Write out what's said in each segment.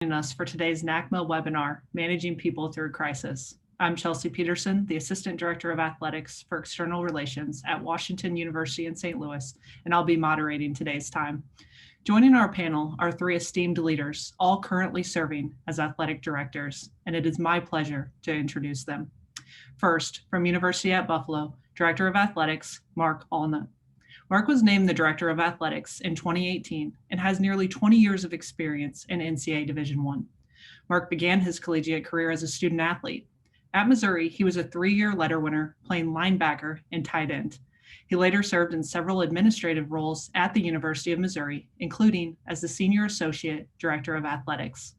joining us for today's NACMA webinar, Managing People Through Crisis. I'm Chelsea Peterson, the Assistant Director of Athletics for External Relations at Washington University in St. Louis, and I'll be moderating today's time. Joining our panel are three esteemed leaders, all currently serving as athletic directors, and it is my pleasure to introduce them. First, from University at Buffalo, Director of Athletics, Mark Allnut. Mark was named the Director of Athletics in 2018 and has nearly 20 years of experience in NCAA Division I. Mark began his collegiate career as a student athlete. At Missouri, he was a 3-year letter winner, playing linebacker and tight end. He later served in several administrative roles at the University of Missouri, including as the Senior Associate Director of Athletics.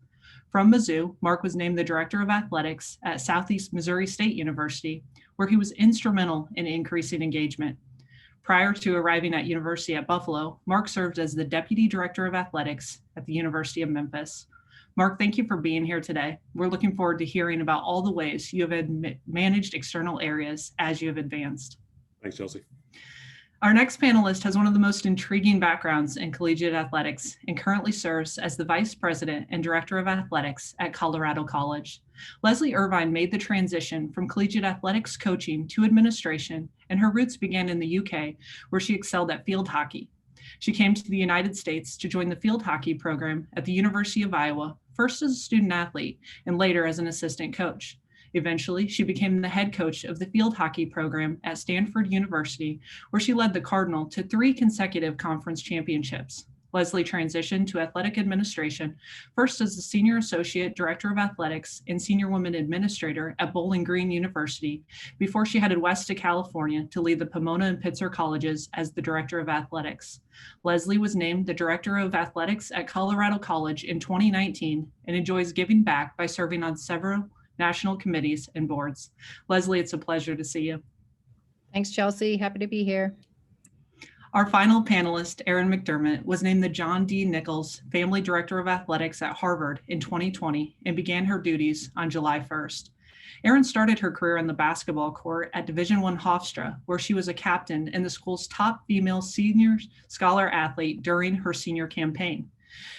From Mizzou, Mark was named the Director of Athletics at Southeast Missouri State University, where he was instrumental in increasing engagement. Prior to arriving at University at Buffalo, Mark served as the Deputy Director of Athletics at the University of Memphis. Mark, thank you for being here today. We're looking forward to hearing about all the ways you have managed external areas as you have advanced. Thanks, Chelsea. Our next panelist has one of the most intriguing backgrounds in collegiate athletics and currently serves as the Vice President and Director of Athletics at Colorado College. Leslie Irvine made the transition from collegiate athletics coaching to administration, and her roots began in the UK, where she excelled at field hockey. She came to the United States to join the field hockey program at the University of Iowa, first as a student athlete and later as an assistant coach. Eventually, she became the head coach of the field hockey program at Stanford University, where she led the Cardinal to 3 consecutive conference championships. Leslie transitioned to athletic administration, first as the Senior Associate Director of Athletics and Senior Women Administrator at Bowling Green University, before she headed west to California to lead the Pomona and Pitzer Colleges as the Director of Athletics. Leslie was named the Director of Athletics at Colorado College in 2019 and enjoys giving back by serving on several national committees and boards. Leslie, it's a pleasure to see you. Thanks, Chelsea. Happy to be here. Our final panelist, Erin McDermott, was named the John D. Nichols Family Director of Athletics at Harvard in 2020 and began her duties on July 1st. Erin started her career on the basketball court at Division I Hofstra, where she was a captain and the school's top female senior scholar athlete during her senior campaign.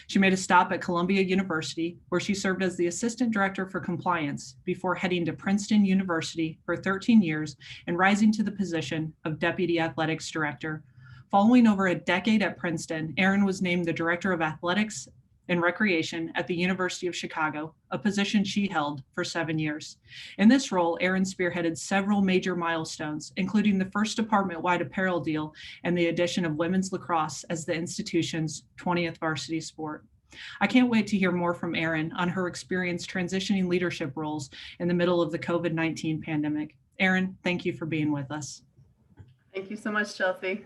She made a stop at Columbia University, where she served as the Assistant Director for Compliance before heading to Princeton University for 13 years and rising to the position of Deputy Athletics Director. Following over a decade at Princeton, Erin was named the Director of Athletics and Recreation at the University of Chicago, a position she held for 7 years. In this role, Erin spearheaded several major milestones, including the first department-wide apparel deal and the addition of women's lacrosse as the institution's 20th varsity sport. I can't wait to hear more from Erin on her experience transitioning leadership roles in the middle of the COVID-19 pandemic. Erin, thank you for being with us. Thank you so much, Chelsea.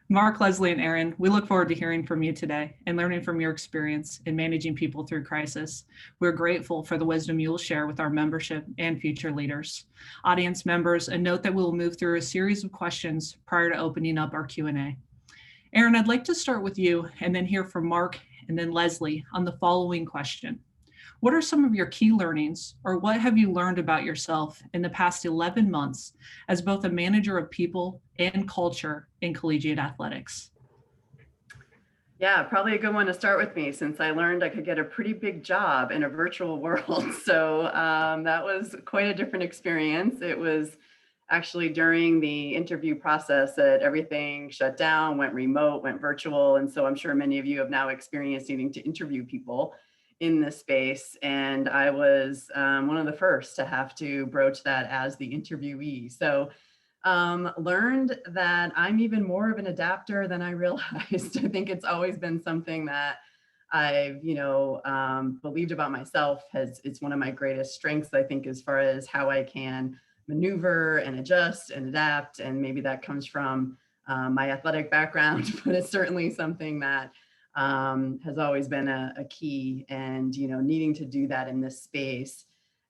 Mark, Leslie, and Erin, we look forward to hearing from you today and learning from your experience in managing people through crisis. We're grateful for the wisdom you will share with our membership and future leaders. Audience members, a note that we will move through a series of questions prior to opening up our Q&A. Erin, I'd like to start with you and then hear from Mark and then Leslie on the following question. What are some of your key learnings, or what have you learned about yourself in the past 11 months as both a manager of people and culture in collegiate athletics? Yeah, probably a good one to start with me, since I learned I could get a pretty big job in a virtual world. So that was quite a different experience. It was actually during the interview process that everything shut down, went remote, went virtual. And so I'm sure many of you have now experienced needing to interview people in this space. And I was one of the first to have to broach that as the interviewee. So learned that I'm even more of an adapter than I realized. I think it's always been something that I've, believed about myself. It's one of my greatest strengths, I think, as far as how I can maneuver and adjust and adapt. And maybe that comes from my athletic background, but it's certainly something that has always been a key, and needing to do that in this space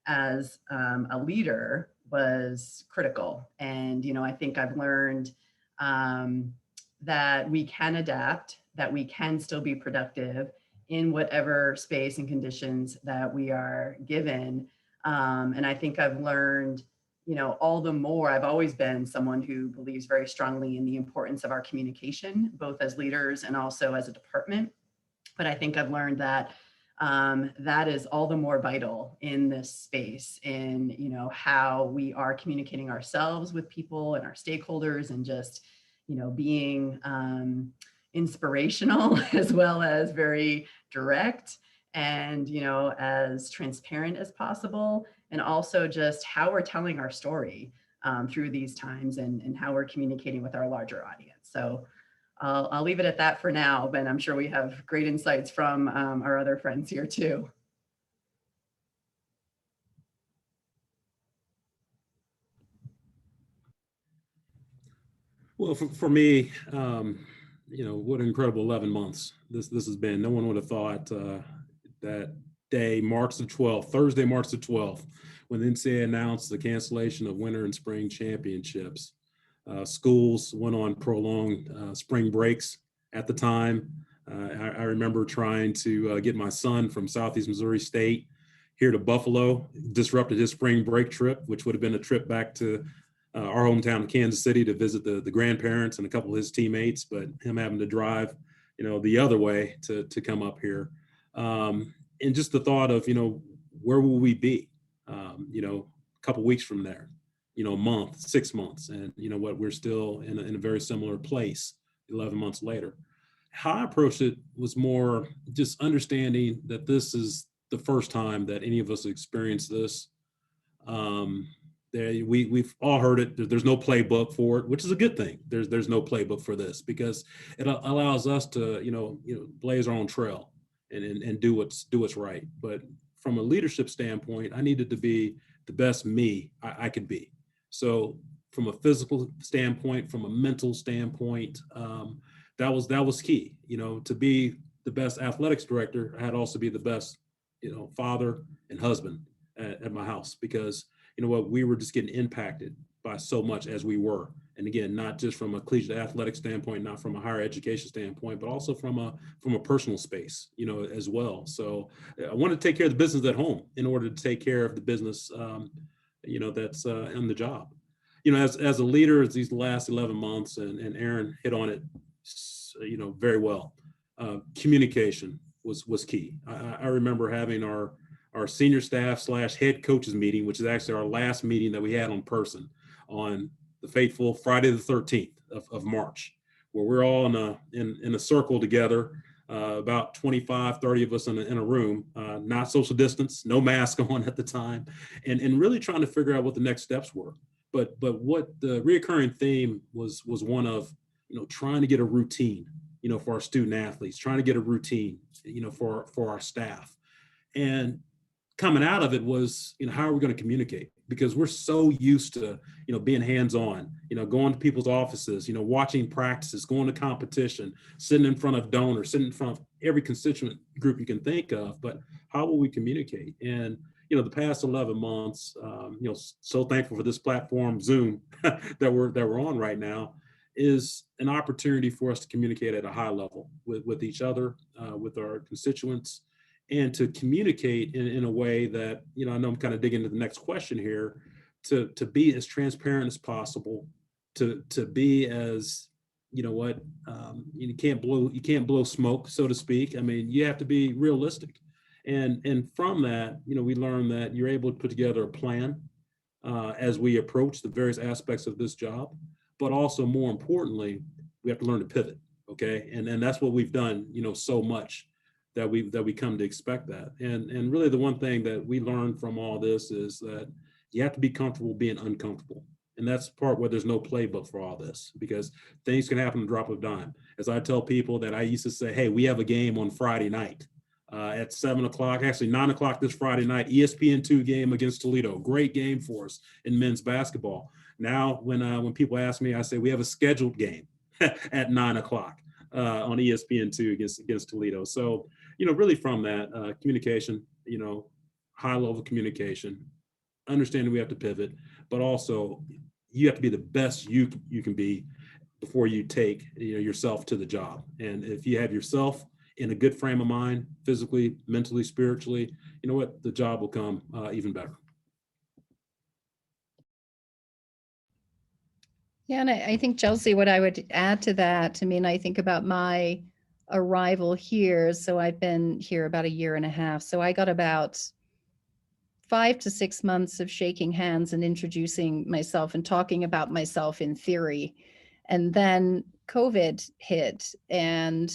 as a leader was critical. And I think I've learned that we can adapt, that we can still be productive in whatever space and conditions that we are given. And I think I've learned all the more. I've always been someone who believes very strongly in the importance of our communication, both as leaders and also as a department. But I think I've learned that that is all the more vital in this space, in, you know, how we are communicating ourselves with people and our stakeholders, and just, you know, being inspirational as well as very direct, and, you know, as transparent as possible, and also just how we're telling our story through these times, and how we're communicating with our larger audience. So I'll leave it at that for now, but I'm sure we have great insights from our other friends here too. Well, for me, you know, what an incredible 11 months this has been. No one would have thought that day, March the 12th, Thursday, March the 12th, when the NCAA announced the cancellation of winter and spring championships. Schools went on prolonged spring breaks at the time. I remember trying to get my son from Southeast Missouri State here to Buffalo, disrupted his spring break trip, which would have been a trip back to our hometown of Kansas City to visit the grandparents and a couple of his teammates, but him having to drive, you know, the other way to come up here. And just the thought of, you know, where will we be, you know, a couple weeks from there, you know, a month, 6 months, and you know what, we're still in a very similar place 11 months later. How I approached it was more just understanding that this is the first time that any of us experienced this. We've all heard it. There's no playbook for it, which is a good thing. There's no playbook for this, because it allows us to, you know, blaze our own trail and do what's right. But from a leadership standpoint, I needed to be the best me I could be. So from a physical standpoint, from a mental standpoint, that was key. You know, to be the best athletics director, I had to also be the best, you know, father and husband at my house, because you know what, we were just getting impacted by so much as we were. And again, not just from a collegiate athletic standpoint, not from a higher education standpoint, but also from a personal space, you know, as well. So I wanted to take care of the business at home in order to take care of the business, you know, that's on the job. You know, as a leader, it's these last 11 months, and Aaron hit on it, you know, very well. Communication was key. I remember having our senior staff / head coaches meeting, which is actually our last meeting that we had in person, on the fateful Friday the 13th of March, where we're all in a circle together, about 25, 30 of us in a room, not social distance, no mask on at the time, and really trying to figure out what the next steps were. But what the reoccurring theme was one of, you know, trying to get a routine, you know, for our student athletes, trying to get a routine, you know, for our staff. And coming out of it was, you know, how are we going to communicate? Because we're so used to, you know, being hands-on, you know, going to people's offices, you know, watching practices, going to competition, sitting in front of donors, sitting in front of every constituent group you can think of. But how will we communicate? And, you know, the past 11 months, you know, so thankful for this platform, Zoom, that we're on right now, is an opportunity for us to communicate at a high level with each other, with our constituents, and to communicate in a way that, you know, I know I'm kind of digging into the next question here, to be as transparent as possible, to be as, you know what, you can't blow smoke, so to speak. I mean, you have to be realistic. And from that, you know, we learned that you're able to put together a plan as we approach the various aspects of this job, but also more importantly, we have to learn to pivot. Okay. And that's what we've done, you know, so much, that we come to expect that. And really the one thing that we learned from all this is that you have to be comfortable being uncomfortable. And that's the part where there's no playbook for all this, because things can happen in a drop of a dime. As I tell people that I used to say, hey, we have a game on Friday night at 7 o'clock, actually 9 o'clock this Friday night, ESPN2 game against Toledo. Great game for us in men's basketball. Now, when people ask me, I say we have a scheduled game at 9 o'clock on ESPN2 against Toledo. So, you know, really from that communication, you know, high level communication, understanding we have to pivot, but also you have to be the best you can be before you take, you know, yourself to the job. And if you have yourself in a good frame of mind, physically, mentally, spiritually, you know what, the job will come even better. Yeah, and I think, Chelsea, what I would add to that, I mean, I think about my arrival here. So I've been here about a year and a half. So I got about 5 to 6 months of shaking hands and introducing myself and talking about myself in theory. And then COVID hit, and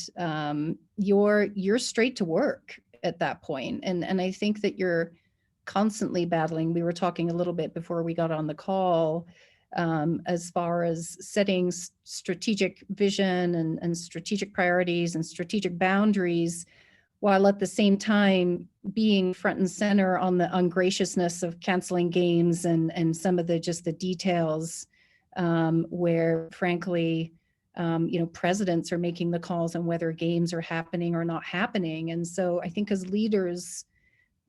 you're straight to work at that point. And I think that you're constantly battling. We were talking a little bit before we got on the call, as far as setting strategic vision and strategic priorities and strategic boundaries, while at the same time being front and center on the ungraciousness of canceling games and some of the just the details, where frankly, presidents are making the calls on whether games are happening or not happening. And so I think as leaders,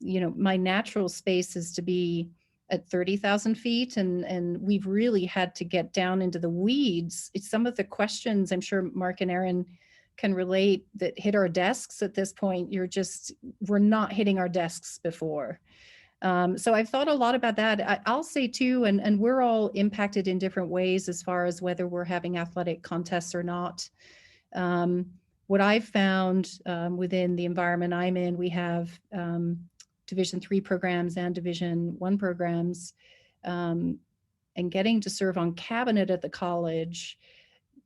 my natural space is to be at 30,000 feet, and we've really had to get down into the weeds. It's some of the questions I'm sure Mark and Aaron can relate that hit our desks at this point. We're not hitting our desks before. So I've thought a lot about that. I'll say too, and we're all impacted in different ways as far as whether we're having athletic contests or not. What I've found within the environment I'm in, we have Division III programs and Division I programs, and getting to serve on cabinet at the college,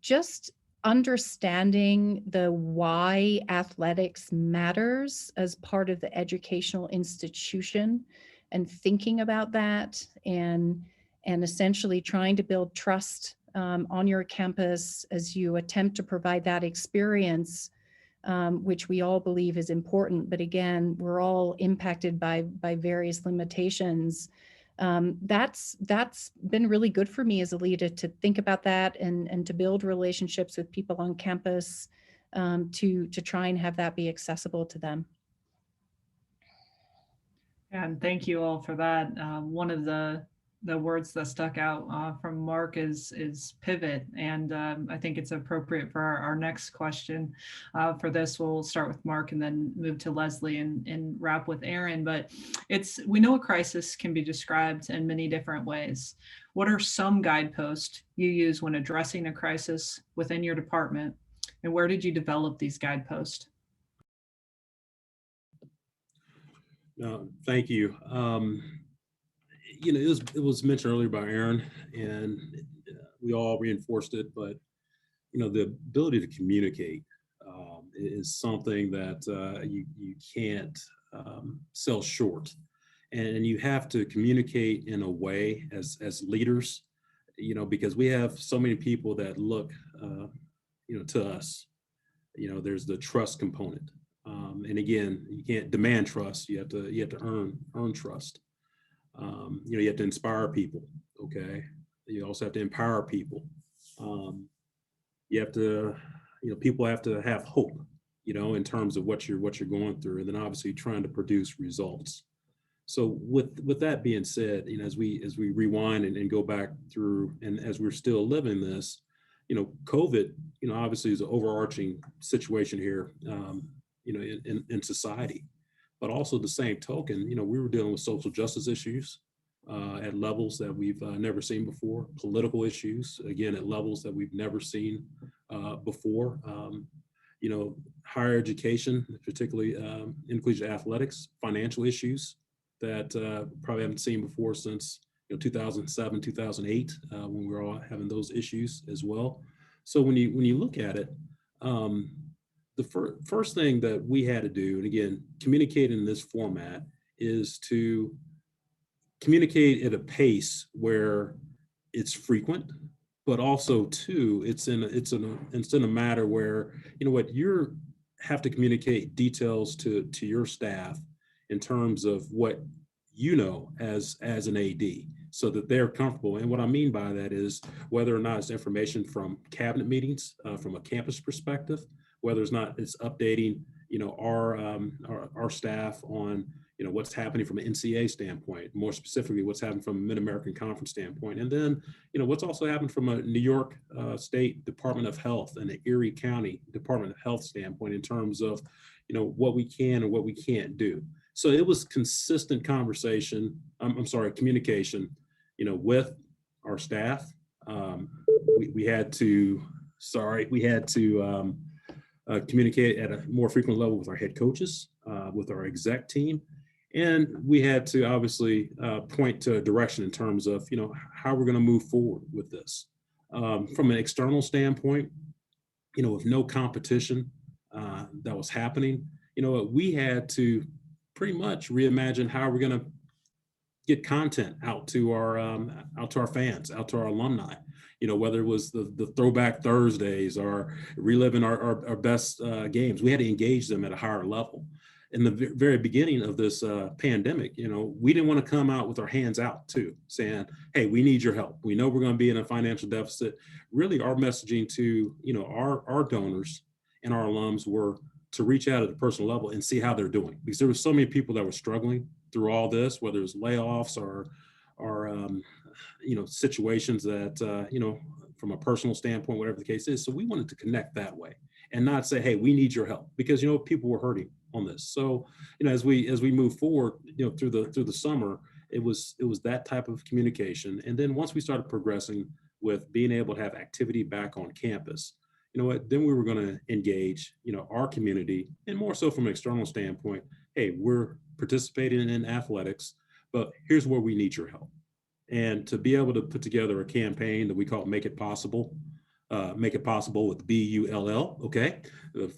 just understanding the why athletics matters as part of the educational institution and thinking about that, and essentially trying to build trust on your campus as you attempt to provide that experience, which we all believe is important. But again, we're all impacted by various limitations. That's been really good for me as a leader to think about that and to build relationships with people on campus, to try and have that be accessible to them. And thank you all for that. One of the words that stuck out from Mark is pivot. And I think it's appropriate for our next question. For this, we'll start with Mark and then move to Leslie and wrap with Aaron. But we know a crisis can be described in many different ways. What are some guideposts you use when addressing a crisis within your department? And where did you develop these guideposts? No, thank you. It was mentioned earlier by Aaron, and we all reinforced it, but the ability to communicate is something that you can't sell short, and you have to communicate in a way as leaders, because we have so many people that look, to us. There's the trust component. And again, you can't demand trust. You have to earn trust. You have to inspire people. Okay. You also have to empower people. You have to, people have to have hope, in terms of what you're going through, and then obviously trying to produce results. So with that being said, as we rewind and go back through, and as we're still living this, COVID, obviously is an overarching situation here. In society, but also the same token, we were dealing with social justice issues at levels that we've never seen before, political issues, again, at levels that we've never seen before, higher education, particularly in collegiate athletics, financial issues that probably haven't seen before since 2007, 2008, when we were all having those issues as well. So when you look at it, the first thing that we had to do, and again, communicate in this format, is to communicate at a pace where it's frequent, but also too, it's in a matter where, you have to communicate details to your staff in terms of what as an AD, so that they're comfortable. And what I mean by that is whether or not it's information from cabinet meetings, from a campus perspective, whether it's not, it's updating, our staff on, what's happening from an NCAA standpoint, more specifically, what's happening from a Mid-American Conference standpoint. And then, what's also happened from a New York State Department of Health and the Erie County Department of Health standpoint in terms of, what we can and what we can't do. So it was consistent communication, with our staff. We had to communicate at a more frequent level with our head coaches, with our exec team. And we had to obviously point to a direction in terms of, how we're going to move forward with this. From an external standpoint, with no competition that was happening, we had to pretty much reimagine how we're going to get content out to our fans, out to our alumni. Whether it was the Throwback Thursdays or reliving our best games, we had to engage them at a higher level. In the very beginning of this pandemic, we didn't want to come out with our hands out too, saying, hey, we need your help. We know we're going to be in a financial deficit. Really, our messaging to, our donors and our alums were to reach out at a personal level and see how they're doing. Because there were so many people that were struggling through all this, whether it's layoffs or situations that, from a personal standpoint, whatever the case is. So we wanted to connect that way and not say, hey, we need your help, because, people were hurting on this. So, as we move forward, through the summer, it was that type of communication. And then once we started progressing with being able to have activity back on campus, then we were going to engage, our community, and more so from an external standpoint. Hey, we're participating in athletics, but here's where we need your help. And to be able to put together a campaign that we call Make It Possible, with BULL, okay,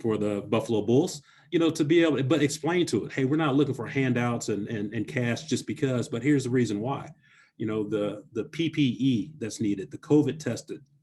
for the Buffalo Bulls, to be able to, but explain to it, hey, we're not looking for handouts and cash just because, but here's the reason why. The PPE that's needed, the COVID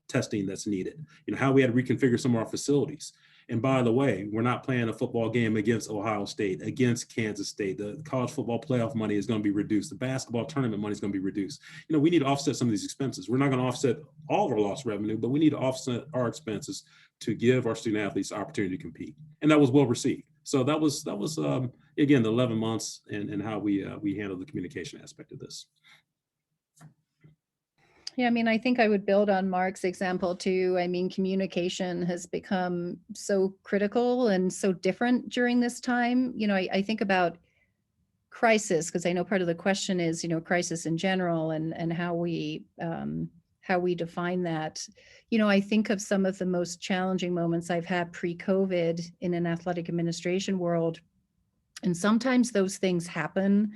testing that's needed, how we had to reconfigure some of our facilities. And by the way, we're not playing a football game against Ohio State, against Kansas State. The college football playoff money is going to be reduced. The basketball tournament money is going to be reduced. We need to offset some of these expenses. We're not going to offset all of our lost revenue, but we need to offset our expenses to give our student athletes the opportunity to compete. And that was well received. So that was again, the 11 months and how we handled the communication aspect of this. Yeah, I think I would build on Mark's example too. Communication has become so critical and so different during this time. I think about crisis, because I know part of the question is, crisis in general and how we define that. I think of some of the most challenging moments I've had pre-COVID in an athletic administration world. And sometimes those things happen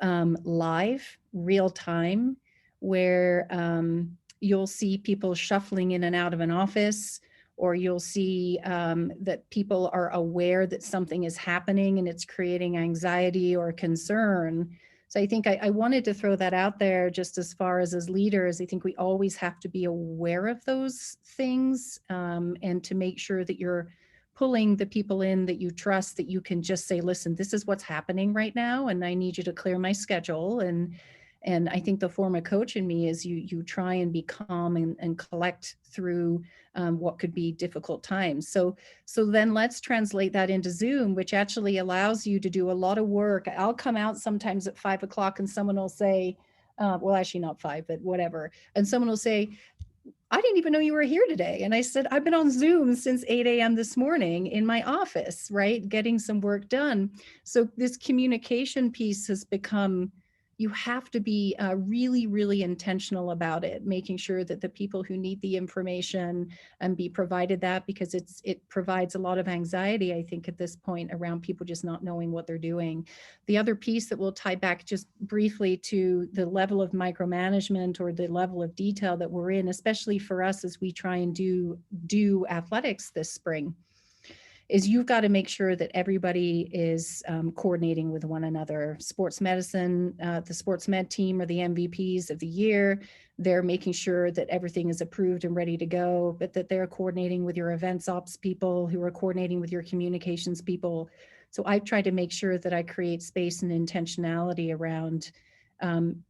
live, real time, where you'll see people shuffling in and out of an office, or you'll see that people are aware that something is happening and it's creating anxiety or concern. So I think I wanted to throw that out there, just as far as leaders. I think we always have to be aware of those things and to make sure that you're pulling the people in that you trust, that you can just say, listen, this is what's happening right now, and I need you to clear my schedule. And I think the former coach in me is you try and be calm and collect through what could be difficult times. So then let's translate that into Zoom, which actually allows you to do a lot of work. I'll come out sometimes at 5 o'clock and someone will say, well, actually not 5, but whatever. And someone will say, I didn't even know you were here today. And I said, I've been on Zoom since 8 a.m. this morning in my office, right? Getting some work done. So this communication piece has become, you have to be really, really intentional about it, making sure that the people who need the information and be provided that, because it provides a lot of anxiety, I think, at this point around people just not knowing what they're doing. The other piece that will tie back just briefly to the level of micromanagement or the level of detail that we're in, especially for us as we try and do athletics this spring, is you've got to make sure that everybody is coordinating with one another. Sports medicine, the sports med team are the MVPs of the year. They're making sure that everything is approved and ready to go, but that they're coordinating with your events ops people who are coordinating with your communications people. So I've tried to make sure that I create space and intentionality around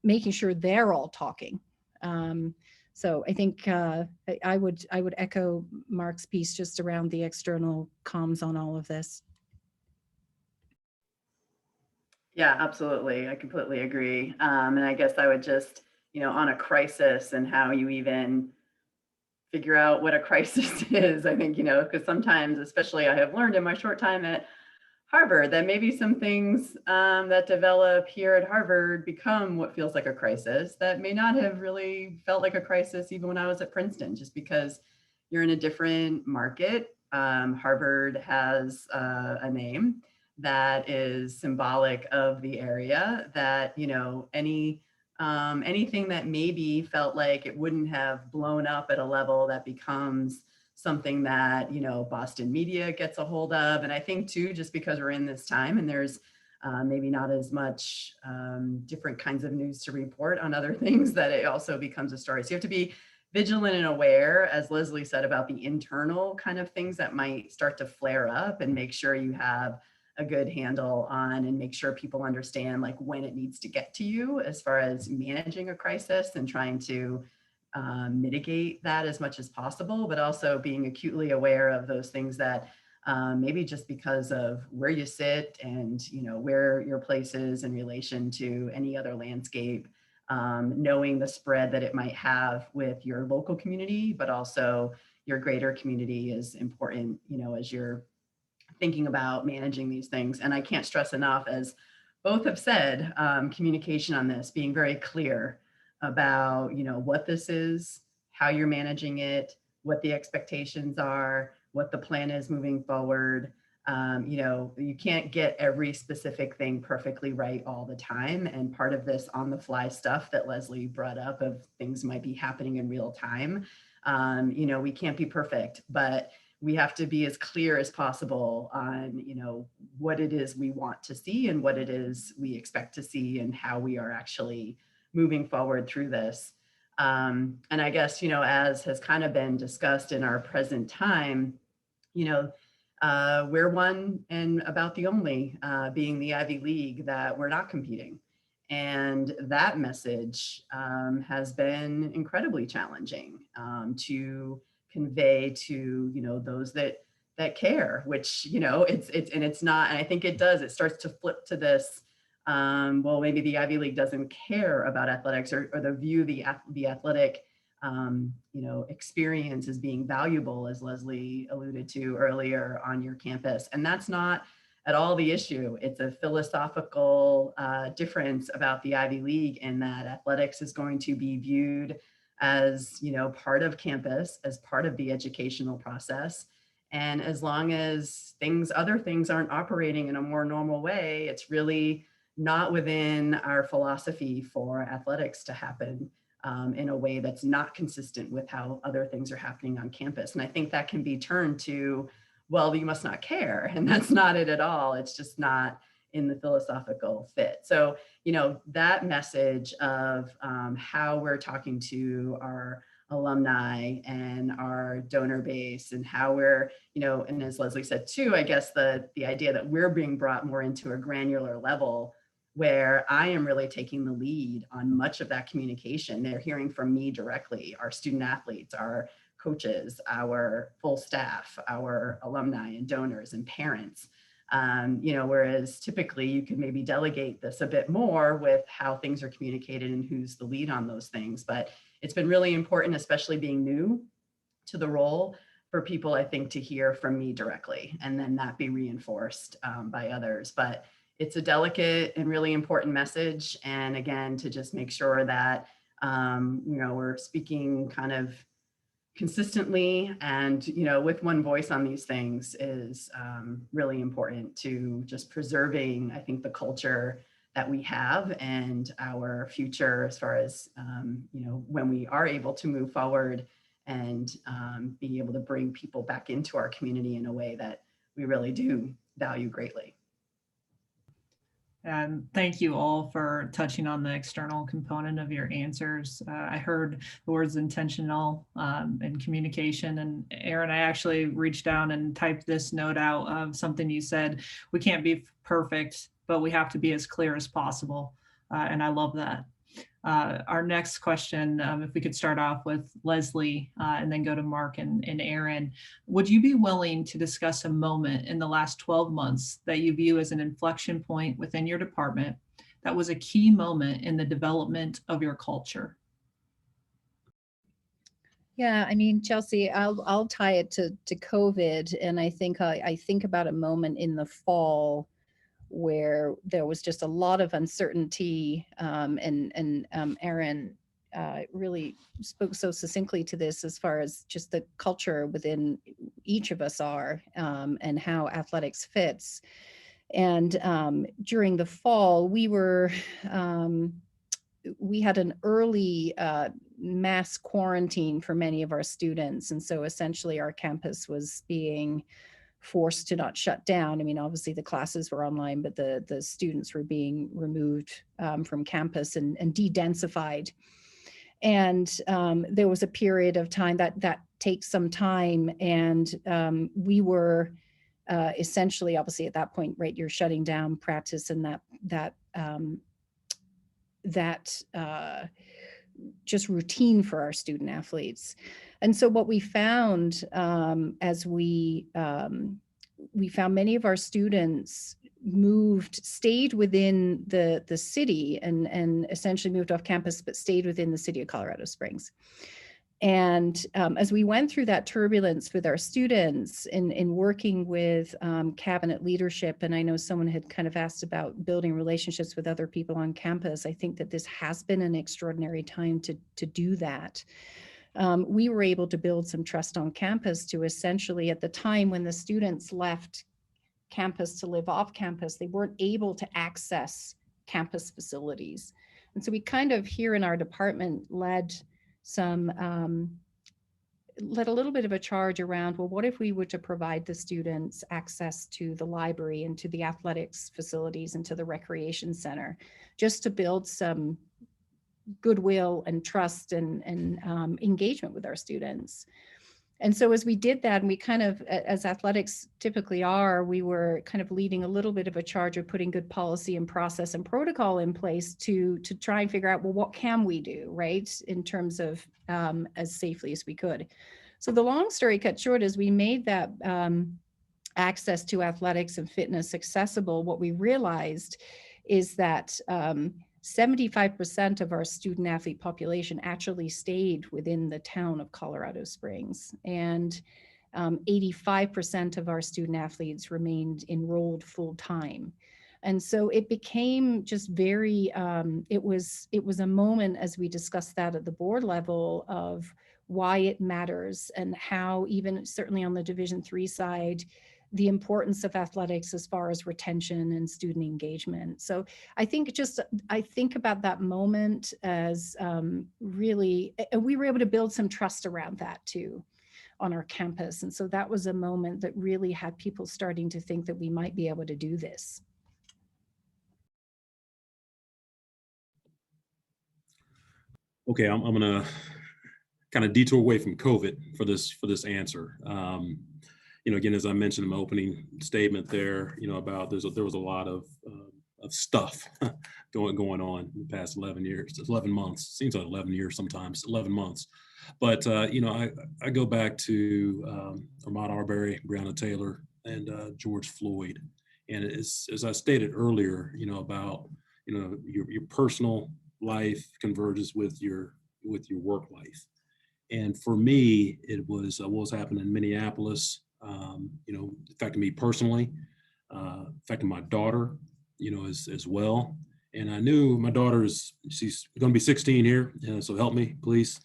making sure they're all talking. So I think I would echo Mark's piece just around the external comms on all of this. Yeah, absolutely. I completely agree. And I guess I would just, on a crisis and how you even figure out what a crisis is, I think, because sometimes, especially I have learned in my short time at Harvard, that maybe some things that develop here at Harvard become what feels like a crisis that may not have really felt like a crisis even when I was at Princeton, just because you're in a different market Harvard has a name that is symbolic of the area, that, you know, anything that maybe felt like it wouldn't have blown up at a level that becomes something that, you know, Boston media gets a hold of. And I think too, just because we're in this time and there's maybe not as much different kinds of news to report on other things, that it also becomes a story. So you have to be vigilant and aware, as Leslie said, about the internal kind of things that might start to flare up, and make sure you have a good handle on, and make sure people understand like when it needs to get to you as far as managing a crisis and trying to mitigate that as much as possible, but also being acutely aware of those things that maybe just because of where you sit and, you know, where your place is in relation to any other landscape, knowing the spread that it might have with your local community, but also your greater community is important, you know, as you're thinking about managing these things. And I can't stress enough, as both have said, communication on this, being very clear about, you know, what this is, how you're managing it, what the expectations are, what the plan is moving forward. You know, you can't get every specific thing perfectly right all the time. And part of this on the fly stuff that Leslie brought up, of things might be happening in real time. You know, we can't be perfect, but we have to be as clear as possible on, you know, what it is we want to see and what it is we expect to see, and how we are actually moving forward through this. And I guess, you know, as has kind of been discussed in our present time, you know, we're one and about the only, being the Ivy League, that we're not competing. And that message has been incredibly challenging to convey to, you know, those that care, which, you know, it's not, and I think it starts to flip to this, well, maybe the Ivy League doesn't care about athletics, or the view the athletic you know, experience as being valuable, as Leslie alluded to earlier, on your campus. And that's not at all the issue. It's a philosophical difference about the Ivy League, in that athletics is going to be viewed as, you know, part of campus, as part of the educational process. And as long as other things aren't operating in a more normal way, it's really not within our philosophy for athletics to happen in a way that's not consistent with how other things are happening on campus. And I think that can be turned to, well, you must not care. And that's not it at all. It's just not in the philosophical fit. So, you know, that message of how we're talking to our alumni and our donor base, and how we're, you know, and as Leslie said too, I guess the idea that we're being brought more into a granular level, where I am really taking the lead on much of that communication. They're hearing from me directly, our student athletes, our coaches, our full staff, our alumni and donors and parents. You know, whereas typically you could maybe delegate this a bit more with how things are communicated and who's the lead on those things. But it's been really important, especially being new to the role, for people, I think, to hear from me directly, and then that be reinforced by others. But it's a delicate and really important message. And again, to just make sure that, you know, we're speaking kind of consistently and, you know, with one voice on these things is really important to just preserving, I think, the culture that we have and our future, as far as, you know, when we are able to move forward and being able to bring people back into our community in a way that we really do value greatly. And thank you all for touching on the external component of your answers. I heard the words intentional and communication. And Erin, I actually reached down and typed this note out of something you said. We can't be perfect, but we have to be as clear as possible. And I love that. Our next question, if we could start off with Leslie and then go to Mark and Erin, would you be willing to discuss a moment in the last 12 months that you view as an inflection point within your department that was a key moment in the development of your culture? Yeah, I mean, Chelsea, I'll tie it to COVID, and I think I think about a moment in the fall where there was just a lot of uncertainty, and Erin really spoke so succinctly to this, as far as just the culture within each of us are, and how athletics fits. And during the fall, we had an early mass quarantine for many of our students. And so essentially our campus was being forced to not shut down. I mean, obviously the classes were online, but the students were being removed from campus and de-densified. And there was a period of time that takes some time. And we were essentially, obviously at that point, right, you're shutting down practice and that just routine for our student athletes. And so what we found as we found many of our students stayed within the city and essentially moved off campus, but stayed within the city of Colorado Springs. And as we went through that turbulence with our students in working with cabinet leadership, and I know someone had kind of asked about building relationships with other people on campus, I think that this has been an extraordinary time to do that. We were able to build some trust on campus to essentially, at the time when the students left campus to live off campus, they weren't able to access campus facilities. And so we kind of here in our department led a little bit of a charge around, well, what if we were to provide the students access to the library and to the athletics facilities and to the recreation center, just to build some goodwill and trust and engagement with our students. And so as we did that, and we kind of, as athletics typically are, we were kind of leading a little bit of a charge of putting good policy and process and protocol in place to try and figure out, well, what can we do, right, in terms of as safely as we could. So the long story cut short is we made that access to athletics and fitness accessible. What we realized is that 75% of our student athlete population actually stayed within the town of Colorado Springs, and 85% of our student athletes remained enrolled full time. And so it became just very, it was a moment as we discussed that at the board level of why it matters and how, even certainly on the Division III side, the importance of athletics as far as retention and student engagement. So I think I think about that moment as really, we were able to build some trust around that too on our campus. And so that was a moment that really had people starting to think that we might be able to do this. Okay, I'm gonna kind of detour away from COVID for this answer. You know, again, as I mentioned in my opening statement there, you know, about there was a lot of stuff going on in the past 11 years, 11 months. Seems like 11 years sometimes, 11 months. But you know, I go back to Ahmaud Arbery, Breonna Taylor, and George Floyd, and as I stated earlier, you know, about your personal life converges with your work life. And for me, it was what was happening in Minneapolis, you know, affected me personally, affected my daughter, you know, as well. And I knew my she's going to be 16 here, so help me, please,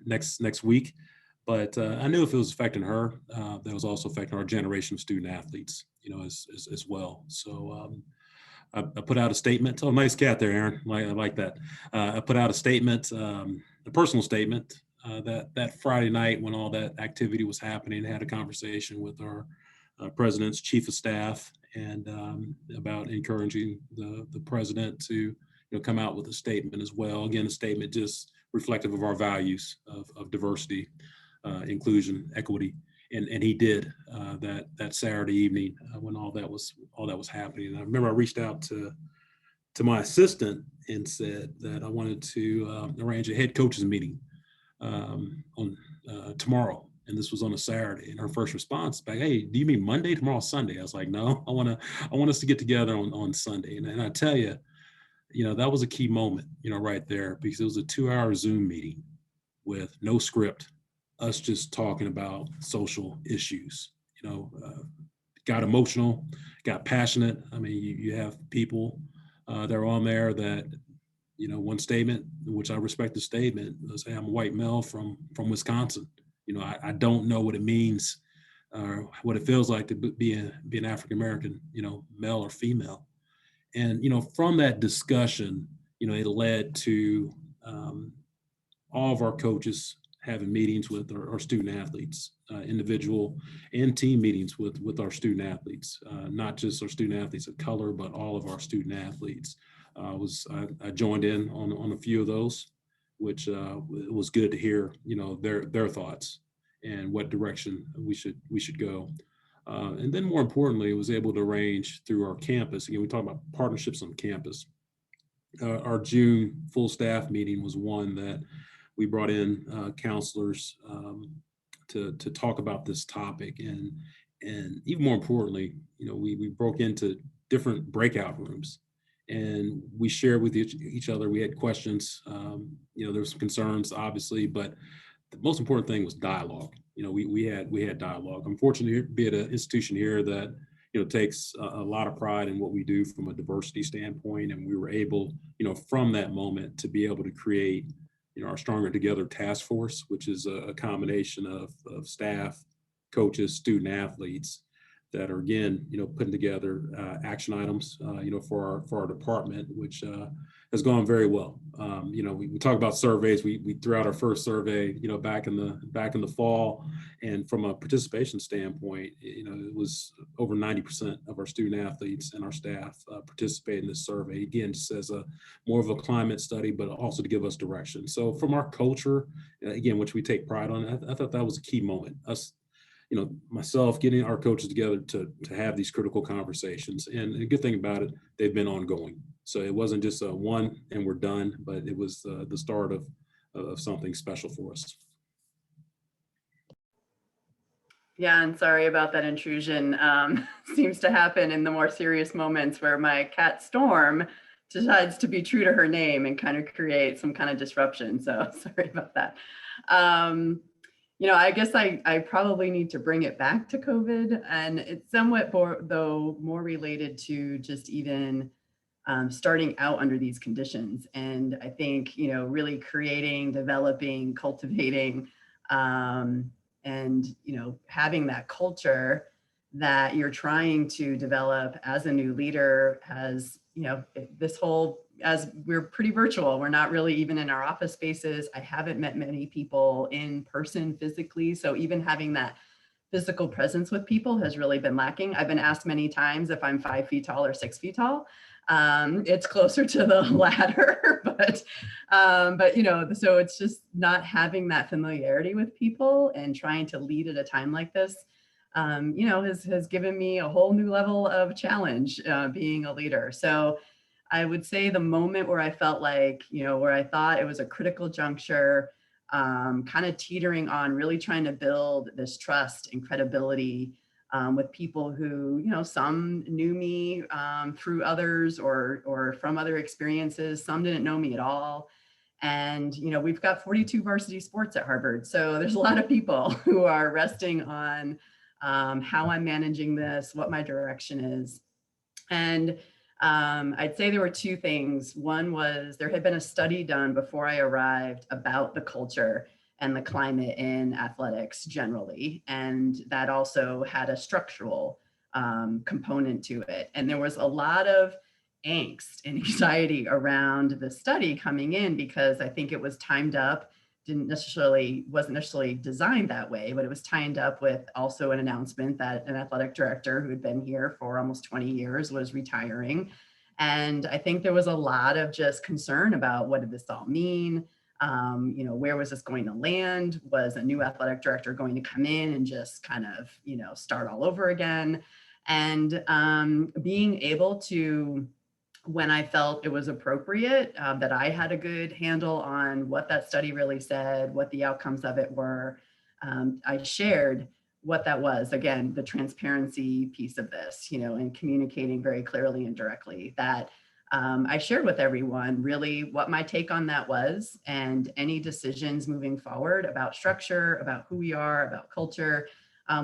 next week. But I knew if it was affecting her, that was also affecting our generation of student athletes, you know, as well. So I put out a statement. Oh, nice cat there, Aaron. I like that. I put out a statement, a personal statement, that Friday night when all that activity was happening. I had a conversation with our president's chief of staff and about encouraging the president to come out with a statement as well. Again, a statement just reflective of our values of diversity, inclusion, equity, and he did that Saturday evening when all that was happening. And I remember I reached out to my assistant and said that I wanted to arrange a head coaches meeting on tomorrow, and this was on a Saturday. And her first response back, "Hey, do you mean Monday? Tomorrow's Sunday." I was like, "No, I want us to get together on Sunday." And I tell you, that was a key moment, right there, because it was a 2-hour Zoom meeting with no script, us just talking about social issues. Got emotional, got passionate. I mean, you have people that are on there that, one statement, which I respect the statement, was, "Hey, I'm a white male from Wisconsin. I don't know what it means what it feels like to be an African American, male or female. And from that discussion, it led to all of our coaches having meetings with our student athletes, individual and team meetings with our student athletes, not just our student athletes of color, but all of our student athletes. I joined in on a few of those, which it was good to hear, their thoughts and what direction we should go. And then more importantly, was able to arrange through our campus. Again, we talk about partnerships on campus. Our June full staff meeting was one that we brought in counselors to talk about this topic, and even more importantly, we broke into different breakout rooms, and we shared with each other. We had questions. There was some concerns, obviously, but the most important thing was dialogue. We had dialogue. I'm fortunate to be at an institution here that takes a lot of pride in what we do from a diversity standpoint, and we were able, from that moment, to be able to create our Stronger Together task force, which is a combination of staff, coaches, student athletes that are, again, putting together action items, for our department, which has gone very well. We talk about surveys. We threw out our first survey, back in the fall, and from a participation standpoint, it was over 90% of our student athletes and our staff participate in this survey. Again, just as more of a climate study, but also to give us direction. So from our culture, again, which we take pride on, I thought that was a key moment. Us, myself, getting our coaches together to have these critical conversations. And the good thing about it, they've been ongoing. So it wasn't just a one and we're done, but it was the start of something special for us. Yeah, and sorry about that intrusion. Seems to happen in the more serious moments where my cat Storm decides to be true to her name and kind of create some kind of disruption. So sorry about that. I guess I probably need to bring it back to COVID, and it's somewhat more related to just even starting out under these conditions. And I think, really creating, developing, cultivating, and, having that culture that you're trying to develop as a new leader, as, this whole, as we're pretty virtual, we're not really even in our office spaces. I haven't met many people in person physically. So even having that physical presence with people has really been lacking. I've been asked many times if I'm 5 feet tall or 6 feet tall. It's closer to the latter, but so it's just not having that familiarity with people and trying to lead at a time like this, has given me a whole new level of challenge, being a leader. So I would say the moment where I felt like, where I thought it was a critical juncture, kind of teetering on really trying to build this trust and credibility with people who, some knew me through others or from other experiences. Some didn't know me at all. And, we've got 42 varsity sports at Harvard. So there's a lot of people who are resting on how I'm managing this, what my direction is. And I'd say there were two things. One was there had been a study done before I arrived about the culture and the climate in athletics generally. And that also had a structural component to it. And there was a lot of angst and anxiety around the study coming in because I think it was timed up, wasn't necessarily designed that way, but it was timed up with also an announcement that an athletic director who had been here for almost 20 years was retiring. And I think there was a lot of just concern about what did this all mean? Where was this going to land? Was a new athletic director going to come in and just kind of, start all over again? And being able to, when I felt it was appropriate, that I had a good handle on what that study really said, what the outcomes of it were, I shared what that was. Again, the transparency piece of this, and communicating very clearly and directly that I shared with everyone really what my take on that was, and any decisions moving forward about structure, about who we are, about culture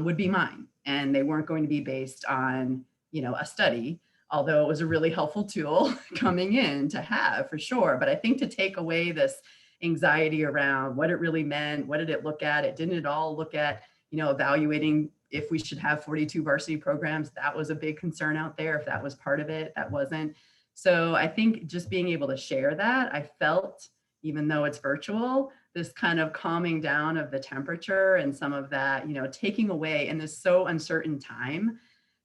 would be mine. And they weren't going to be based on, a study, although it was a really helpful tool coming in to have for sure. But I think to take away this anxiety around what it really meant, what did it look at? It didn't at all look at, evaluating if we should have 42 varsity programs, that was a big concern out there. If that was part of it, that wasn't. So I think just being able to share that, I felt, even though it's virtual, this kind of calming down of the temperature and some of that, taking away in this so uncertain time,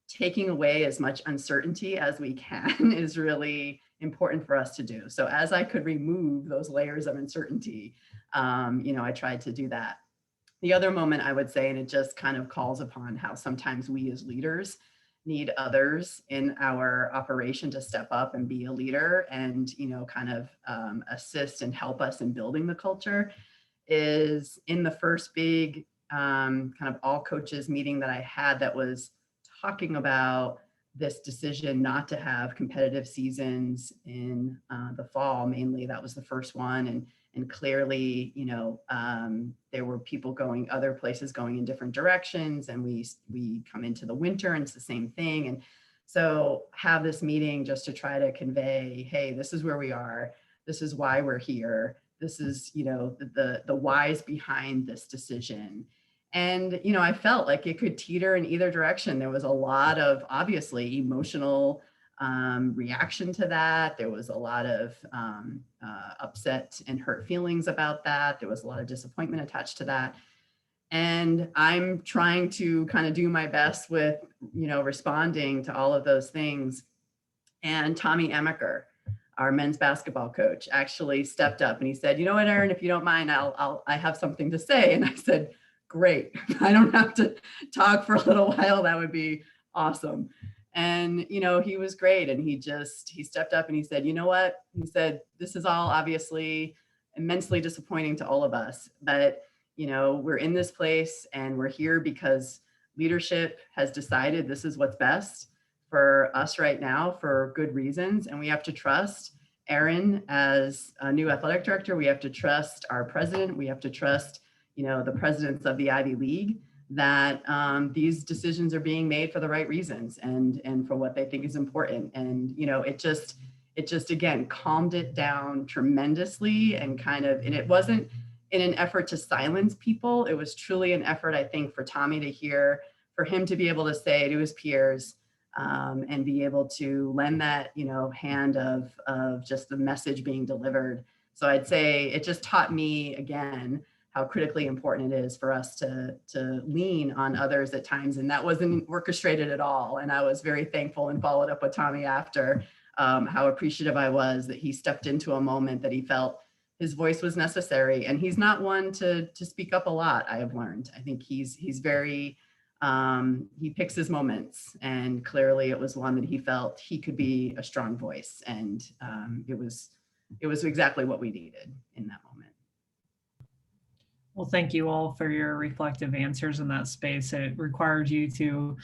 taking away as much uncertainty as we can is really important for us to do. So as I could remove those layers of uncertainty, I tried to do that. The other moment I would say, and it just kind of calls upon how sometimes we as leaders need others in our operation to step up and be a leader and, kind of assist and help us in building the culture, is in the first big kind of all coaches meeting that I had that was talking about this decision not to have competitive seasons in the fall. Mainly that was the first one. And clearly, there were people going other places, going in different directions. And we come into the winter and it's the same thing. And so have this meeting just to try to convey, hey, this is where we are. This is why we're here. This is, the whys behind this decision. And, I felt like it could teeter in either direction. There was a lot of obviously emotional reaction to that. There was a lot of upset and hurt feelings about that. There was a lot of disappointment attached to that. And I'm trying to kind of do my best with, responding to all of those things. And Tommy Emiker, our men's basketball coach, actually stepped up and he said, "You know what, Erin, if you don't mind, I have something to say." And I said, "Great, I don't have to talk for a little while. That would be awesome." And, he was great. And he stepped up and he said, "You know what?" He said, "This is all obviously immensely disappointing to all of us, but, we're in this place and we're here because leadership has decided this is what's best for us right now for good reasons. And we have to trust Erin as a new athletic director. We have to trust our president. We have to trust, the presidents of the Ivy League, that these decisions are being made for the right reasons and for what they think is important." And, it just, again, calmed it down tremendously and it wasn't in an effort to silence people. It was truly an effort, I think, for Tommy to hear, for him to be able to say to his peers and be able to lend that, hand of just the message being delivered. So I'd say it just taught me, again, how critically important it is for us to lean on others at times. And that wasn't orchestrated at all. And I was very thankful and followed up with Tommy after how appreciative I was that he stepped into a moment that he felt his voice was necessary. And he's not one to speak up a lot, I have learned. I think he's very, he picks his moments, and clearly it was one that he felt he could be a strong voice. And it was exactly what we needed in that moment. Well, thank you all for your reflective answers in that space. It required you to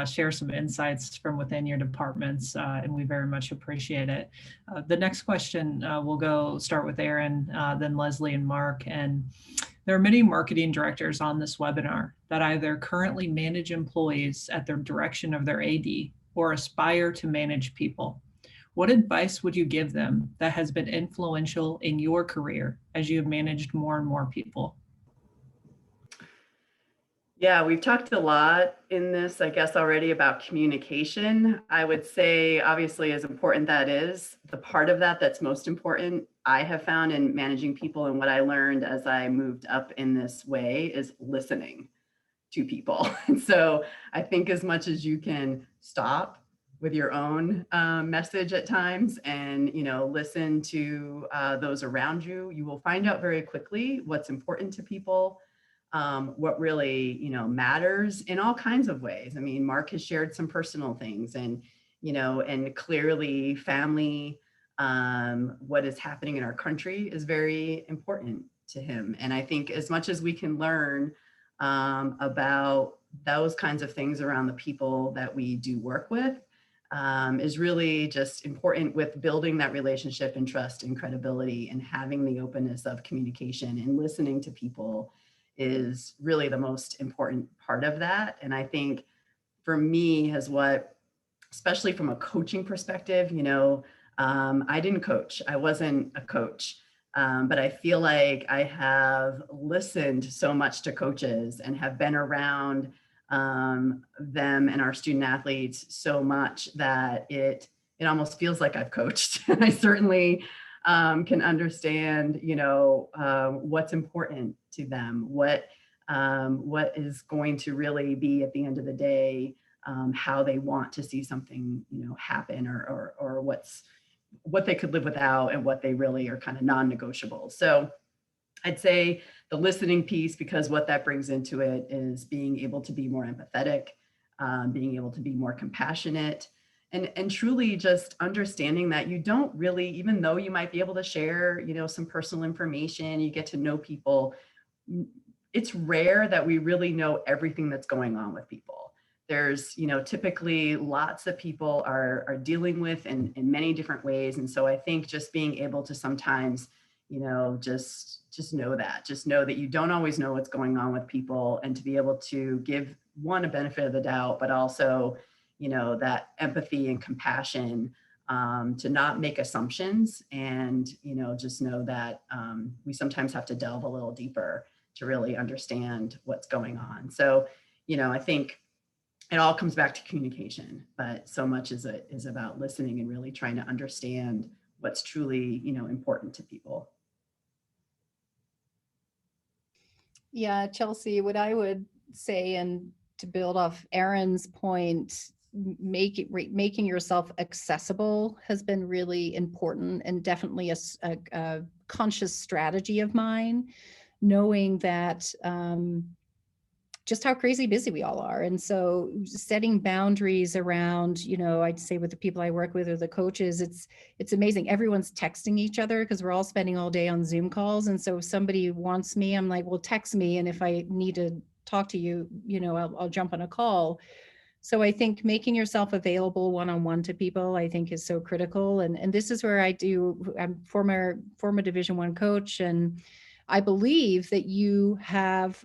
share some insights from within your departments, and we very much appreciate it. The next question we'll start with Erin, then Leslie and Mark. And there are many marketing directors on this webinar that either currently manage employees at the direction of their AD or aspire to manage people. What advice would you give them that has been influential in your career as you have managed more and more people? Yeah, we've talked a lot in this, I guess, already about communication. I would say, obviously, as important that is, the part of that that's most important, I have found in managing people and what I learned as I moved up in this way is listening to people. And so I think as much as you can stop with your own message at times and, listen to those around you, you will find out very quickly what's important to people. What really, matters in all kinds of ways. I mean, Mark has shared some personal things and, and clearly family, what is happening in our country is very important to him. And I think as much as we can learn about those kinds of things around the people that we do work with is really just important with building that relationship and trust and credibility and having the openness of communication and listening to people is really the most important part of that. And I think for me has what, especially from a coaching perspective, I didn't coach. I wasn't a coach, but I feel like I have listened so much to coaches and have been around them and our student athletes so much that it almost feels like I've coached. I certainly can understand, what's important to them, what is going to really be at the end of the day, how they want to see something, happen, or what they could live without, and what they really are kind of non-negotiable. So I'd say the listening piece, because what that brings into it is being able to be more empathetic, being able to be more compassionate, and truly just understanding that you don't really, even though you might be able to share, some personal information, you get to know people, it's rare that we really know everything that's going on with people. There's, typically lots that people are dealing with in many different ways. And so I think just being able to sometimes, just know that you don't always know what's going on with people, and to be able to give one a benefit of the doubt, but also, that empathy and compassion, to not make assumptions, and, just know that we sometimes have to delve a little deeper to really understand what's going on. So, I think it all comes back to communication, but so much is about listening and really trying to understand what's truly, important to people. Yeah, Chelsea, what I would say, and to build off Erin's point, making yourself accessible has been really important, and definitely a conscious strategy of mine, knowing that just how crazy busy we all are. And so setting boundaries around, I'd say with the people I work with or the coaches, it's amazing. Everyone's texting each other because we're all spending all day on Zoom calls. And so if somebody wants me, I'm like, well, text me. And if I need to talk to you, I'll jump on a call. So I think making yourself available one-on-one to people, I think, is so critical. And this is where I'm former Division I coach, and I believe that you have,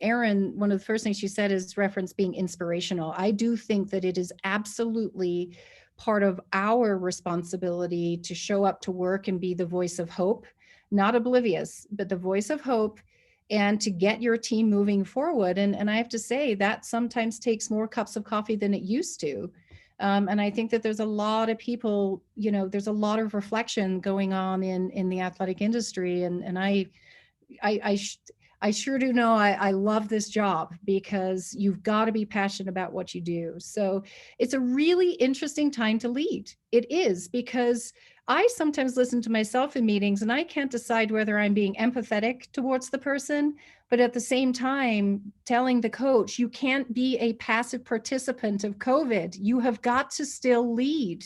Erin, one of the first things she said is reference being inspirational. I do think that it is absolutely part of our responsibility to show up to work and be the voice of hope, not oblivious, but the voice of hope, and to get your team moving forward. And I have to say that sometimes takes more cups of coffee than it used to. And I think that there's a lot of people, there's a lot of reflection going on in the athletic industry. And I sure do know I love this job, because you've got to be passionate about what you do. So it's a really interesting time to lead. It is, because I sometimes listen to myself in meetings and I can't decide whether I'm being empathetic towards the person, but at the same time telling the coach, you can't be a passive participant of COVID. You have got to still lead,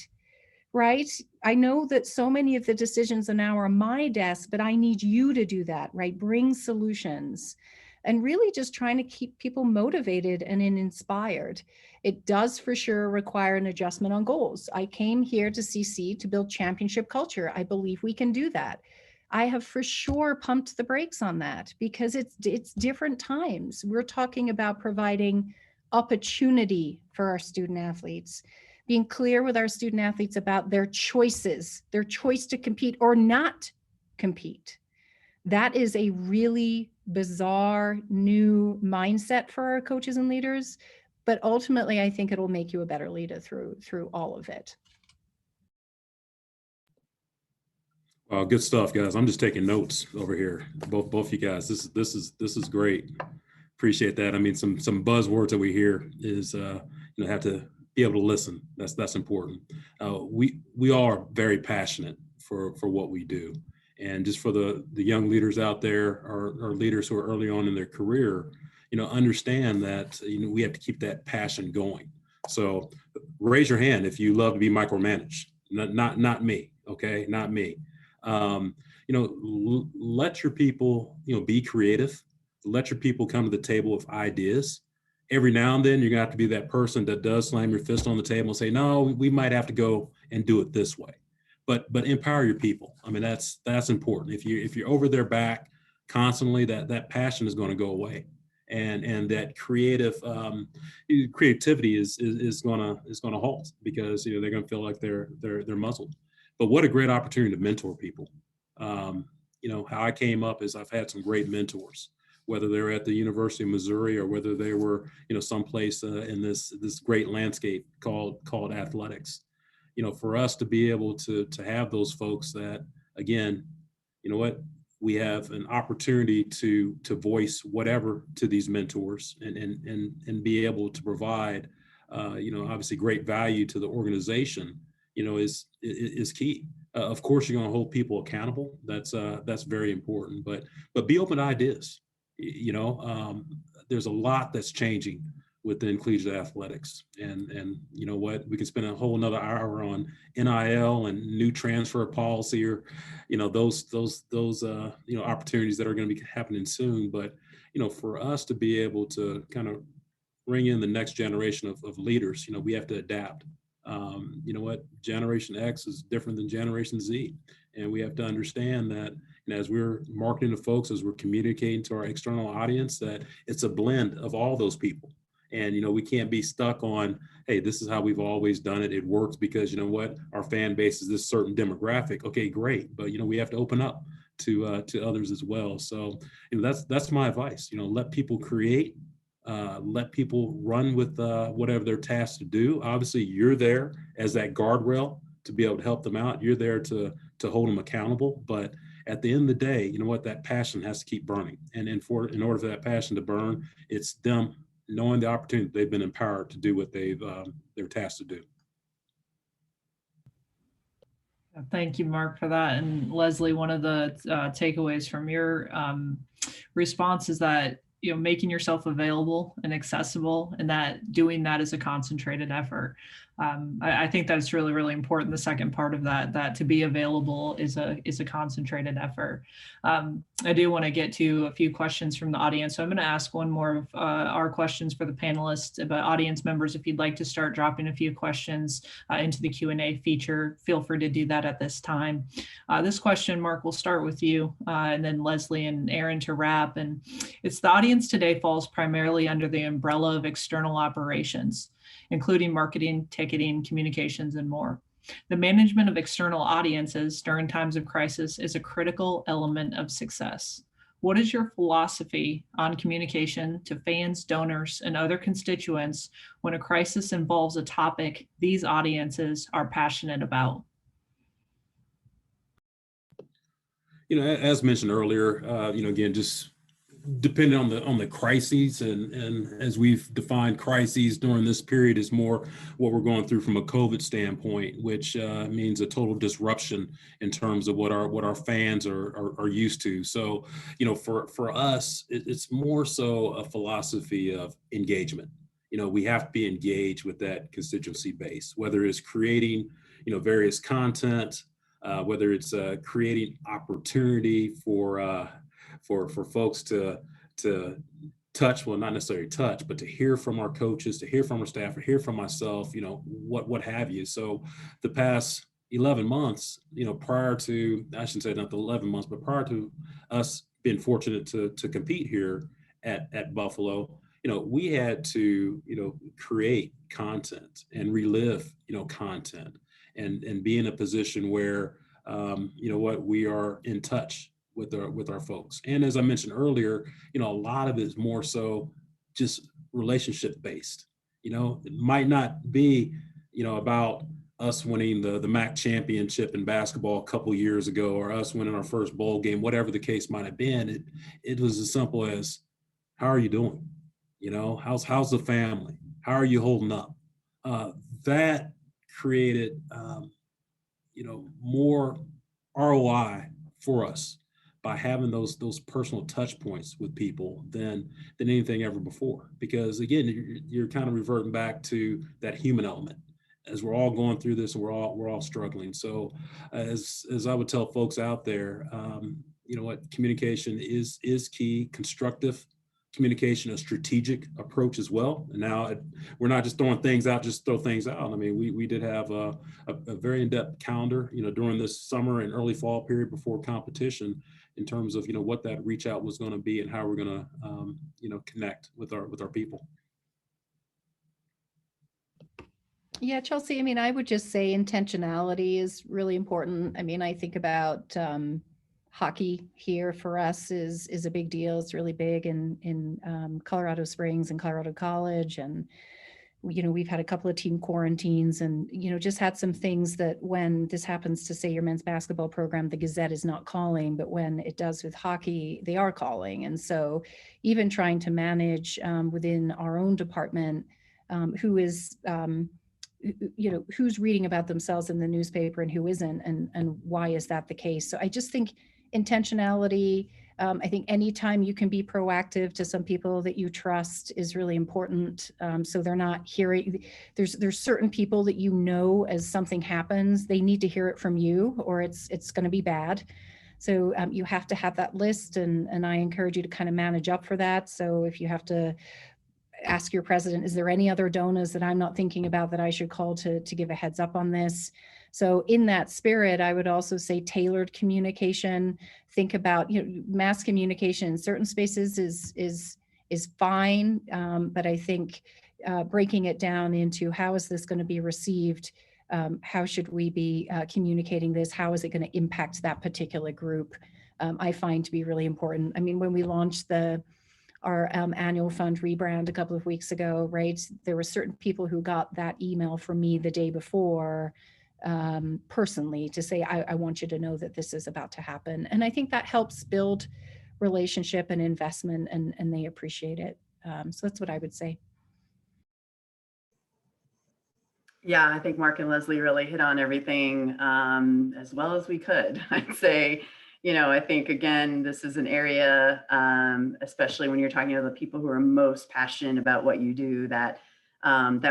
right? I know that so many of the decisions are now on my desk, but I need you to do that, right? Bring solutions, and really just trying to keep people motivated and inspired. It does for sure require an adjustment on goals. I came here to CC to build championship culture. I believe we can do that. I have for sure pumped the brakes on that, because it's different times. We're talking about providing opportunity for our student athletes, being clear with our student athletes about their choices, their choice to compete or not compete. That is a really bizarre new mindset for our coaches and leaders, but ultimately I think it'll make you a better leader through all of it. Good stuff, guys. I'm just taking notes over here. Both you guys. This is great. Appreciate that. I mean, some buzzwords that we hear is have to be able to listen. That's important. We are very passionate for what we do. And just for the young leaders out there, or leaders who are early on in their career, understand that we have to keep that passion going. So raise your hand if you love to be micromanaged. Not me, okay? Not me. Let your people be creative. Let your people come to the table with ideas. Every now and then you're gonna have to be that person that does slam your fist on the table and say, no, we might have to go and do it this way. But empower your people. I mean, that's important. If you're over their back constantly, that passion is going to go away, and that creativity is going to halt, because they're going to feel like they're muzzled. But what a great opportunity to mentor people. How I came up is I've had some great mentors, whether they were at the University of Missouri or whether they were, someplace in this great landscape called athletics. For us to be able to have those folks that, again, we have an opportunity to voice whatever to these mentors and be able to provide, obviously great value to the organization, is key. Of course, you're going to hold people accountable. That's very important, but be open to ideas. There's a lot that's changing within collegiate athletics, and we can spend a whole another hour on NIL and new transfer policy, or those opportunities that are going to be happening soon. But for us to be able to kind of bring in the next generation of leaders, we have to adapt. Generation X is different than Generation Z, and we have to understand that as we're marketing to folks, as we're communicating to our external audience, that it's a blend of all those people. And, we can't be stuck on, hey, this is how we've always done it. It works because, our fan base is this certain demographic. Okay, great. But, we have to open up to others as well. So, that's my advice. Let people create, let people run with whatever they're tasked to do. Obviously, you're there as that guardrail to be able to help them out. You're there to hold them accountable. But at the end of the day, that passion has to keep burning. And in order for that passion to burn, it's them knowing the opportunity they've been empowered to do what they're tasked to do. Thank you, Mark, for that. And Leslie, one of the takeaways from your response is that making yourself available and accessible, and that doing that is a concentrated effort. I think that's really, really important. The second part of that to be available is a concentrated effort. I do want to get to a few questions from the audience. So I'm going to ask one more of our questions for the panelists, but audience members, if you'd like to start dropping a few questions into the Q&A feature, feel free to do that at this time. This question, Mark, we'll start with you, and then Leslie and Aaron to wrap. And it's the audience today falls primarily under the umbrella of external operations, including marketing, ticketing, communications, and more. The management of external audiences during times of crisis is a critical element of success. What is your philosophy on communication to fans, donors, and other constituents when a crisis involves a topic these audiences are passionate about? As mentioned earlier, again, just depending on the crises, and as we've defined crises during this period is more what we're going through from a COVID standpoint, which means a total disruption in terms of what our fans are used to. So, for us, it's more so a philosophy of engagement. We have to be engaged with that constituency base, whether it's creating, various content, whether it's creating opportunity for folks to touch, well, not necessarily touch, but to hear from our coaches, to hear from our staff, or hear from myself, what have you. So the past 11 months, prior to, I shouldn't say not the 11 months, but prior to us being fortunate to compete here at Buffalo, we had to, create content and relive, content and be in a position where, we are in touch with our folks. And as I mentioned earlier, a lot of it is more so just relationship based. It might not be, about us winning the MAC championship in basketball a couple years ago, or us winning our first bowl game, whatever the case might have been. It was as simple as, how are you doing? How's the family? How are you holding up? That created, more ROI for us by having those personal touch points with people than anything ever before. Because again, you're kind of reverting back to that human element as we're all going through this, and we're all struggling. So as I would tell folks out there, communication is key. Constructive communication, a strategic approach as well. And now we're not just throwing things out, just throw things out. I mean, we did have a very in-depth calendar, during this summer and early fall period before competition, in terms of, what that reach out was going to be and how we're going to, connect with our people. Yeah, Chelsea, I would just say intentionality is really important. I think about hockey here for us is a big deal. It's really big in Colorado Springs and Colorado College, and we've had a couple of team quarantines, and just had some things that when this happens to, say, your men's basketball program, the Gazette is not calling, but when it does with hockey, they are calling. And so even trying to manage within our own department who is who's reading about themselves in the newspaper and who isn't, and why is that the case? So I just think intentionality. I think anytime you can be proactive to some people that you trust is really important. So they're not hearing, there's certain people that as something happens, they need to hear it from you, or it's going to be bad. So you have to have that list, and I encourage you to kind of manage up for that. So if you have to ask your president, is there any other donors that I'm not thinking about that I should call to give a heads up on this? So in that spirit, I would also say tailored communication. Think about, mass communication in certain spaces is fine, but I think breaking it down into how is this going to be received? How should we be communicating this? How is it going to impact that particular group? I find to be really important. I mean, when we launched our annual fund rebrand a couple of weeks ago, right? There were certain people who got that email from me the day before personally to say, I want you to know that this is about to happen. And I think that helps build relationship and investment, and they appreciate it. So that's what I would say. Yeah, I think Mark and Leslie really hit on everything as well as we could. I'd say, I think, again, this is an area, especially when you're talking to the people who are most passionate about what you do, that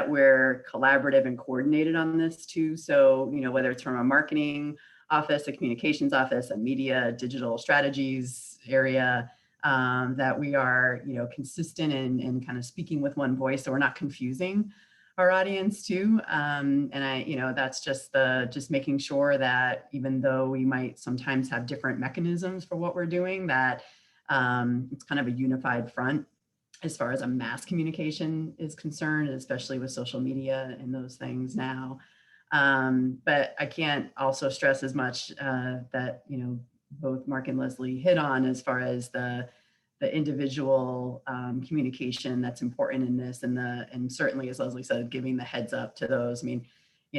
we're collaborative and coordinated on this too. So, whether it's from a marketing office, a communications office, a media, digital strategies area, that we are, consistent and kind of speaking with one voice, so we're not confusing our audience too. And that's just making sure that even though we might sometimes have different mechanisms for what we're doing, that it's kind of a unified front as far as a mass communication is concerned, especially with social media and those things now. But I can't also stress as much that, both Mark and Leslie hit on as far as the individual communication that's important in this, and certainly, as Leslie said, giving the heads up to those. I mean,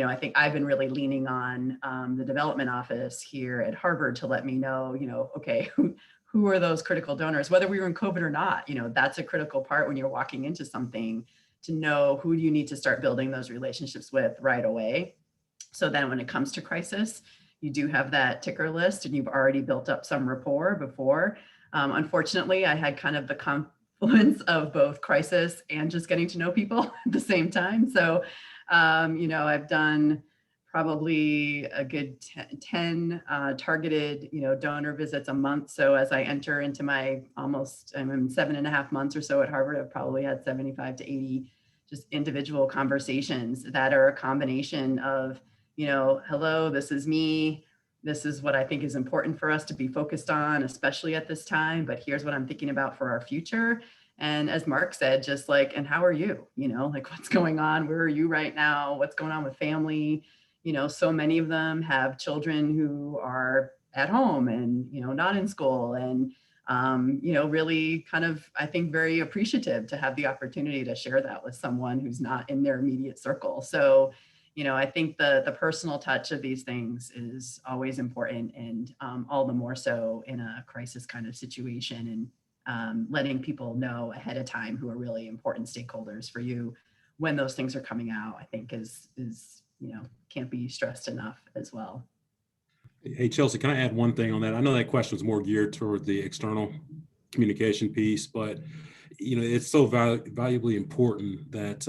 I think I've been really leaning on the development office here at Harvard to let me know, okay, who are those critical donors, whether we were in COVID or not. That's a critical part when you're walking into something, to know who do you need to start building those relationships with right away. So then when it comes to crisis, you do have that ticker list and you've already built up some rapport before. Unfortunately, I had kind of the confluence of both crisis and just getting to know people at the same time. So, I've done probably a good 10 targeted, donor visits a month. So as I enter into I'm in 7.5 months or so at Harvard, I've probably had 75 to 80 just individual conversations that are a combination of, hello, this is me. This is what I think is important for us to be focused on, especially at this time, but here's what I'm thinking about for our future. And as Mark said, just like, and how are you? What's going on? Where are you right now? What's going on with family? So many of them have children who are at home and, not in school, and, really kind of, I think, very appreciative to have the opportunity to share that with someone who's not in their immediate circle. So, I think the personal touch of these things is always important, and all the more so in a crisis kind of situation, and letting people know ahead of time who are really important stakeholders for you when those things are coming out, I think is can't be stressed enough as well. Hey, Chelsea, can I add one thing on that? I know that question is more geared toward the external communication piece, but it's so valuably important that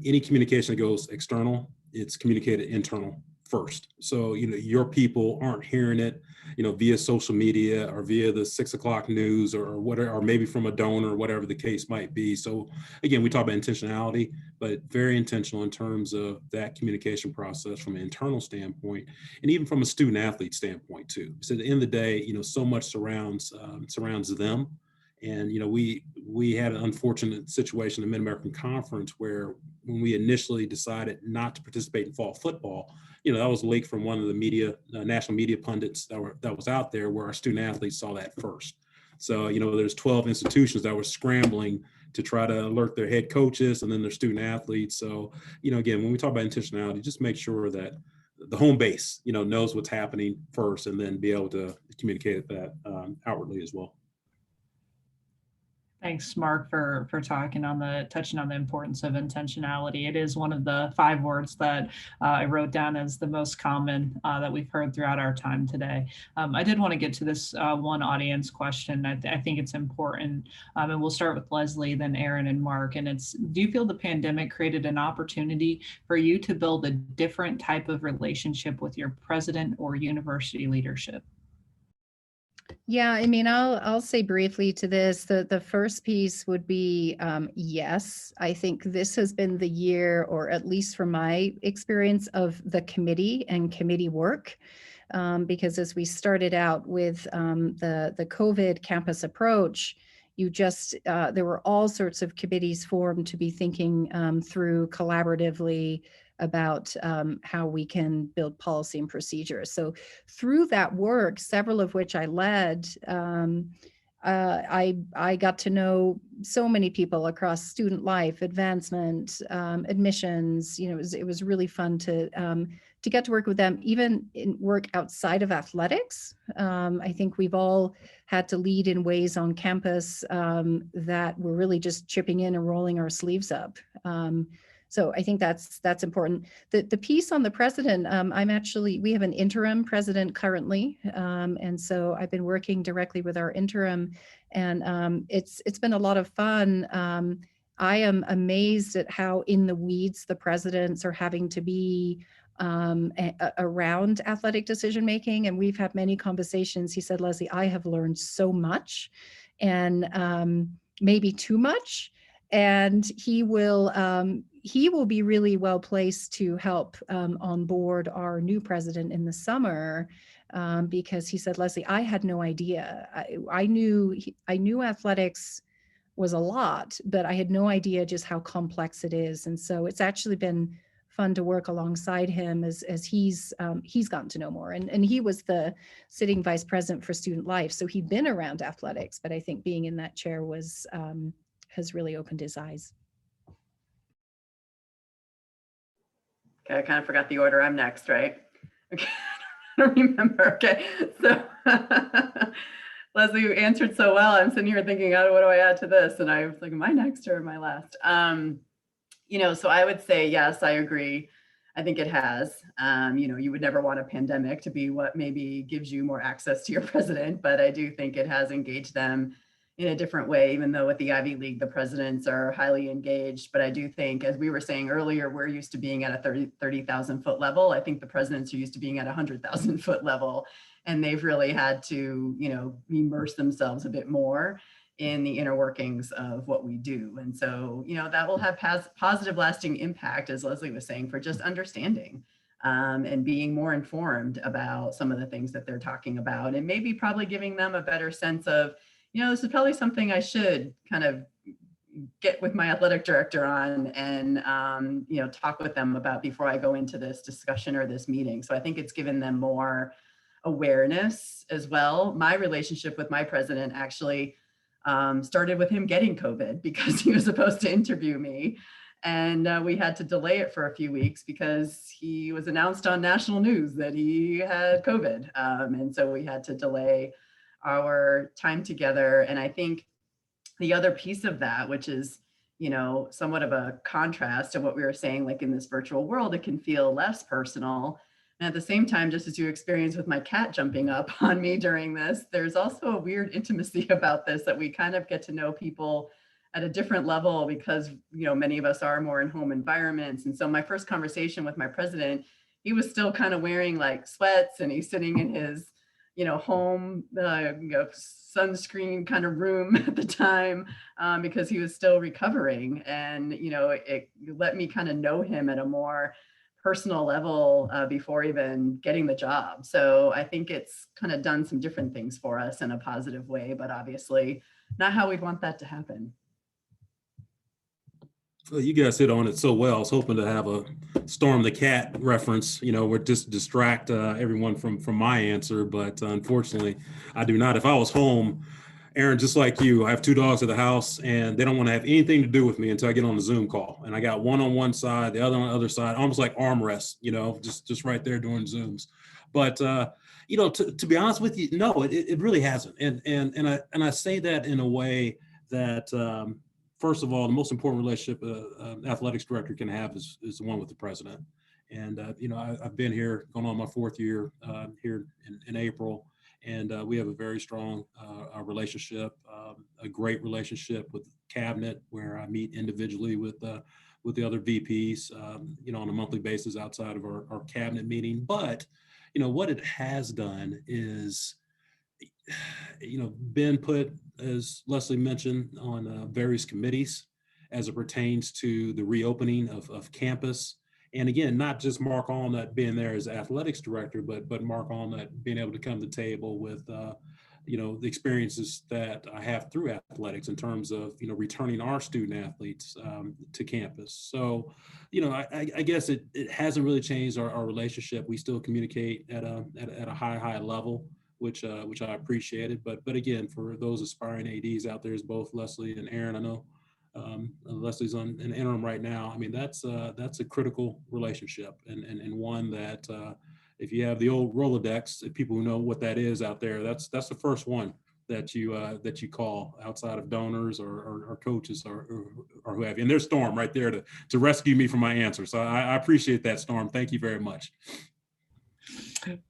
any communication that goes external, it's communicated internal first. So your people aren't hearing it via social media or via the 6 o'clock news or whatever, or maybe from a donor, whatever the case might be. So again, we talk about intentionality, but very intentional in terms of that communication process from an internal standpoint, and even from a student athlete standpoint too. So at the end of the day, so much surrounds them. And we had an unfortunate situation in the Mid-American Conference where when we initially decided not to participate in fall football, that was a leak from one of the media, national media pundits that was out there, where our student athletes saw that first. So, there's 12 institutions that were scrambling to try to alert their head coaches and then their student athletes. So, again, when we talk about intentionality, just make sure that the home base, knows what's happening first, and then be able to communicate that outwardly as well. Thanks, Mark, for touching on the importance of intentionality. It is one of the 5 words that I wrote down as the most common that we've heard throughout our time today. I did want to get to this one audience question. I think it's important, and we'll start with Leslie, then Aaron and Mark. And it's, do you feel the pandemic created an opportunity for you to build a different type of relationship with your president or university leadership? Yeah, I mean, I'll say briefly to this. The first piece would be yes. I think this has been the year, or at least from my experience, of the committee and committee work, because as we started out with the COVID campus approach, there were all sorts of committees formed to be thinking through collaboratively about how we can build policy and procedures. So through that work, several of which I led, I got to know so many people across student life, advancement, admissions. It was really fun to get to work with them, even in work outside of athletics. I think we've all had to lead in ways on campus that we're really just chipping in and rolling our sleeves up. So I think that's important. The piece on the president, we have an interim president currently. And so I've been working directly with our interim, and it's been a lot of fun. I am amazed at how in the weeds the presidents are having to be around athletic decision-making. And we've had many conversations. He said, Leslie, I have learned so much, and maybe too much. And he will be really well placed to help onboard our new president in the summer, because he said, Leslie, I had no idea. I knew athletics was a lot, but I had no idea just how complex it is. And so it's actually been fun to work alongside him as he's gotten to know more. And he was the sitting vice president for student life, so he'd been around athletics, but I think being in that chair has really opened his eyes. Okay, I kind of forgot the order. I'm next, right? Okay, I don't remember. Okay, so Leslie, you answered so well. I'm sitting here thinking, oh, what do I add to this? And I was like, am I next or am I last? So I would say, yes, I agree. I think it has. You would never want a pandemic to be what maybe gives you more access to your president, but I do think it has engaged them in a different way, even though with the Ivy League, the presidents are highly engaged. But I do think, as we were saying earlier, we're used to being at a 30,000 foot level. I think the presidents are used to being at 100,000 foot level, and they've really had to, immerse themselves a bit more in the inner workings of what we do. And so, that will have positive lasting impact, as Leslie was saying, for just understanding and being more informed about some of the things that they're talking about, and maybe probably giving them a better sense of, this is probably something I should kind of get with my athletic director on and, talk with them about before I go into this discussion or this meeting. So I think it's given them more awareness as well. My relationship with my president actually started with him getting COVID, because he was supposed to interview me. And we had to delay it for a few weeks because he was announced on national news that he had COVID. And so we had to delay our time together. And I think the other piece of that, which is, somewhat of a contrast to what we were saying, like in this virtual world, it can feel less personal. And at the same time, just as you experienced with my cat jumping up on me during this, there's also a weird intimacy about this, that we kind of get to know people at a different level because, many of us are more in home environments. And so my first conversation with my president, he was still kind of wearing like sweats, and he's sitting in his, home, sunscreen kind of room at the time, because he was still recovering. And, it let me kind of know him at a more personal level before even getting the job. So I think it's kind of done some different things for us in a positive way, but obviously not how we'd want that to happen. Well, you guys hit on it so well. I was hoping to have a Storm the Cat reference, where just distract everyone from my answer, but unfortunately, I do not. If I was home, Aaron, just like you, I have 2 dogs at the house, and they don't want to have anything to do with me until I get on the Zoom call. And I got one on one side, the other on the other side, almost like arm rests, just right there doing Zooms. But to be honest with you, no, it really hasn't. And I say that in a way that. First of all, the most important relationship athletics director can have is the one with the president. And, I've been here going on my 4th year here in April, and we have a very strong relationship, a great relationship with cabinet where I meet individually with the other VPs, on a monthly basis outside of our cabinet meeting. But, what it has done is, been put, as Leslie mentioned, on various committees as it pertains to the reopening of campus. And again, not just Mark Allnut being there as athletics director, but Mark Allnut being able to come to the table with, the experiences that I have through athletics in terms of, returning our student athletes to campus. So, I guess it hasn't really changed our relationship. We still communicate at a high level, which I appreciated. But again, for those aspiring ADs out there, as both Leslie and Aaron, I know Leslie's on an interim right now. I mean, that's a critical relationship, and one that if you have the old Rolodex, if people who know what that is out there, that's the first one that you call outside of donors or coaches or who have you. And there's Storm right there to rescue me from my answer. So I appreciate that, Storm. Thank you very much.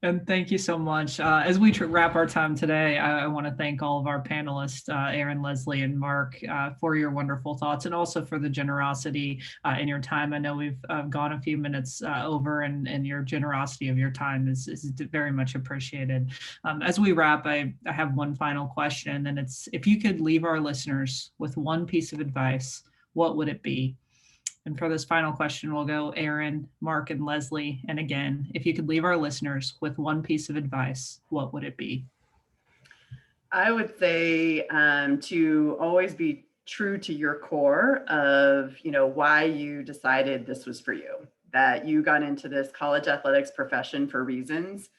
And thank you so much. As we wrap our time today, I want to thank all of our panelists, Aaron, Leslie, and Mark, for your wonderful thoughts and also for the generosity in your time. I know we've gone a few minutes over, and your generosity of your time is very much appreciated. As we wrap, I have one final question, and it's, if you could leave our listeners with one piece of advice, what would it be? And for this final question, we'll go Aaron, Mark, and Leslie. And again, if you could leave our listeners with one piece of advice, what would it be? I would say to always be true to your core of, why you decided this was for you, that you got into this college athletics profession for reasons,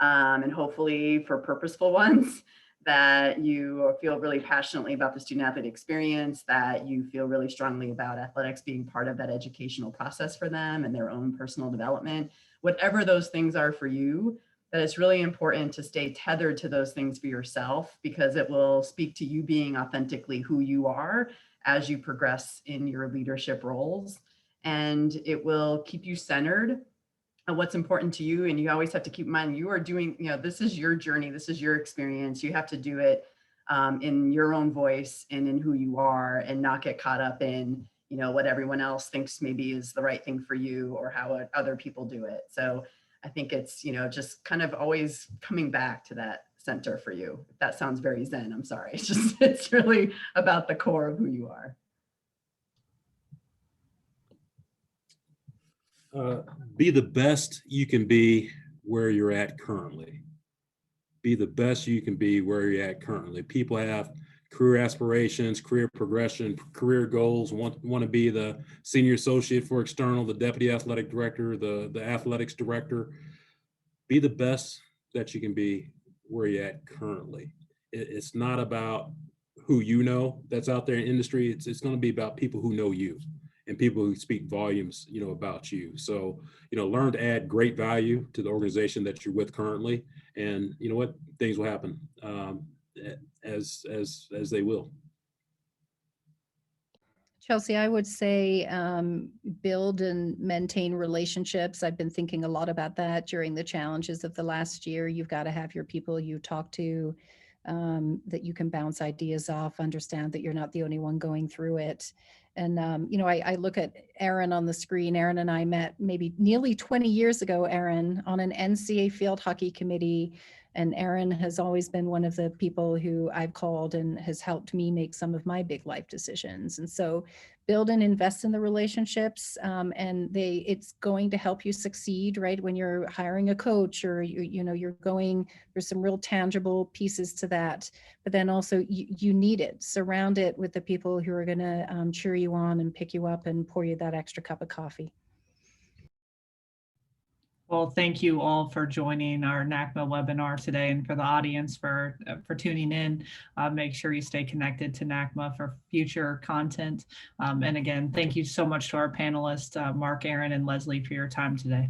and hopefully for purposeful ones, that you feel really passionately about the student athlete experience, that you feel really strongly about athletics being part of that educational process for them and their own personal development, whatever those things are for you, that it's really important to stay tethered to those things for yourself, because it will speak to you being authentically who you are as you progress in your leadership roles. And it will keep you centered on what's important to you. And you always have to keep in mind, you are doing, this is your journey, this is your experience. You have to do it in your own voice and in who you are, and not get caught up in, what everyone else thinks maybe is the right thing for you or how other people do it. So I think it's, just kind of always coming back to that center for you. If that sounds very Zen, I'm sorry. It's really about the core of who you are. Be the best you can be where you're at currently. Be the best you can be where you're at currently. People have career aspirations, career progression, career goals, want to be the senior associate for external, the deputy athletic director, the athletics director. Be the best that you can be where you're at currently. It's not about who you know that's out there in industry. It's going to be about people who know you and people who speak volumes, about you. So, learn to add great value to the organization that you're with currently, and you know what, things will happen as they will. Chelsea, I would say build and maintain relationships. I've been thinking a lot about that during the challenges of the last year. You've got to have your people you talk to, that you can bounce ideas off, understand that you're not the only one going through it. And, I look at Aaron on the screen. Aaron and I met maybe nearly 20 years ago, Aaron, on an NCAA field hockey committee. And Aaron has always been one of the people who I've called and has helped me make some of my big life decisions. And so build and invest in the relationships, and it's going to help you succeed, right? When you're hiring a coach, or you're going, there's some real tangible pieces to that, but then also you need it. Surround it with the people who are going to cheer you on and pick you up and pour you that extra cup of coffee. Well, thank you all for joining our NACMA webinar today, and for the audience for tuning in. Make sure you stay connected to NACMA for future content. And again, thank you so much to our panelists, Mark, Aaron, and Leslie, for your time today.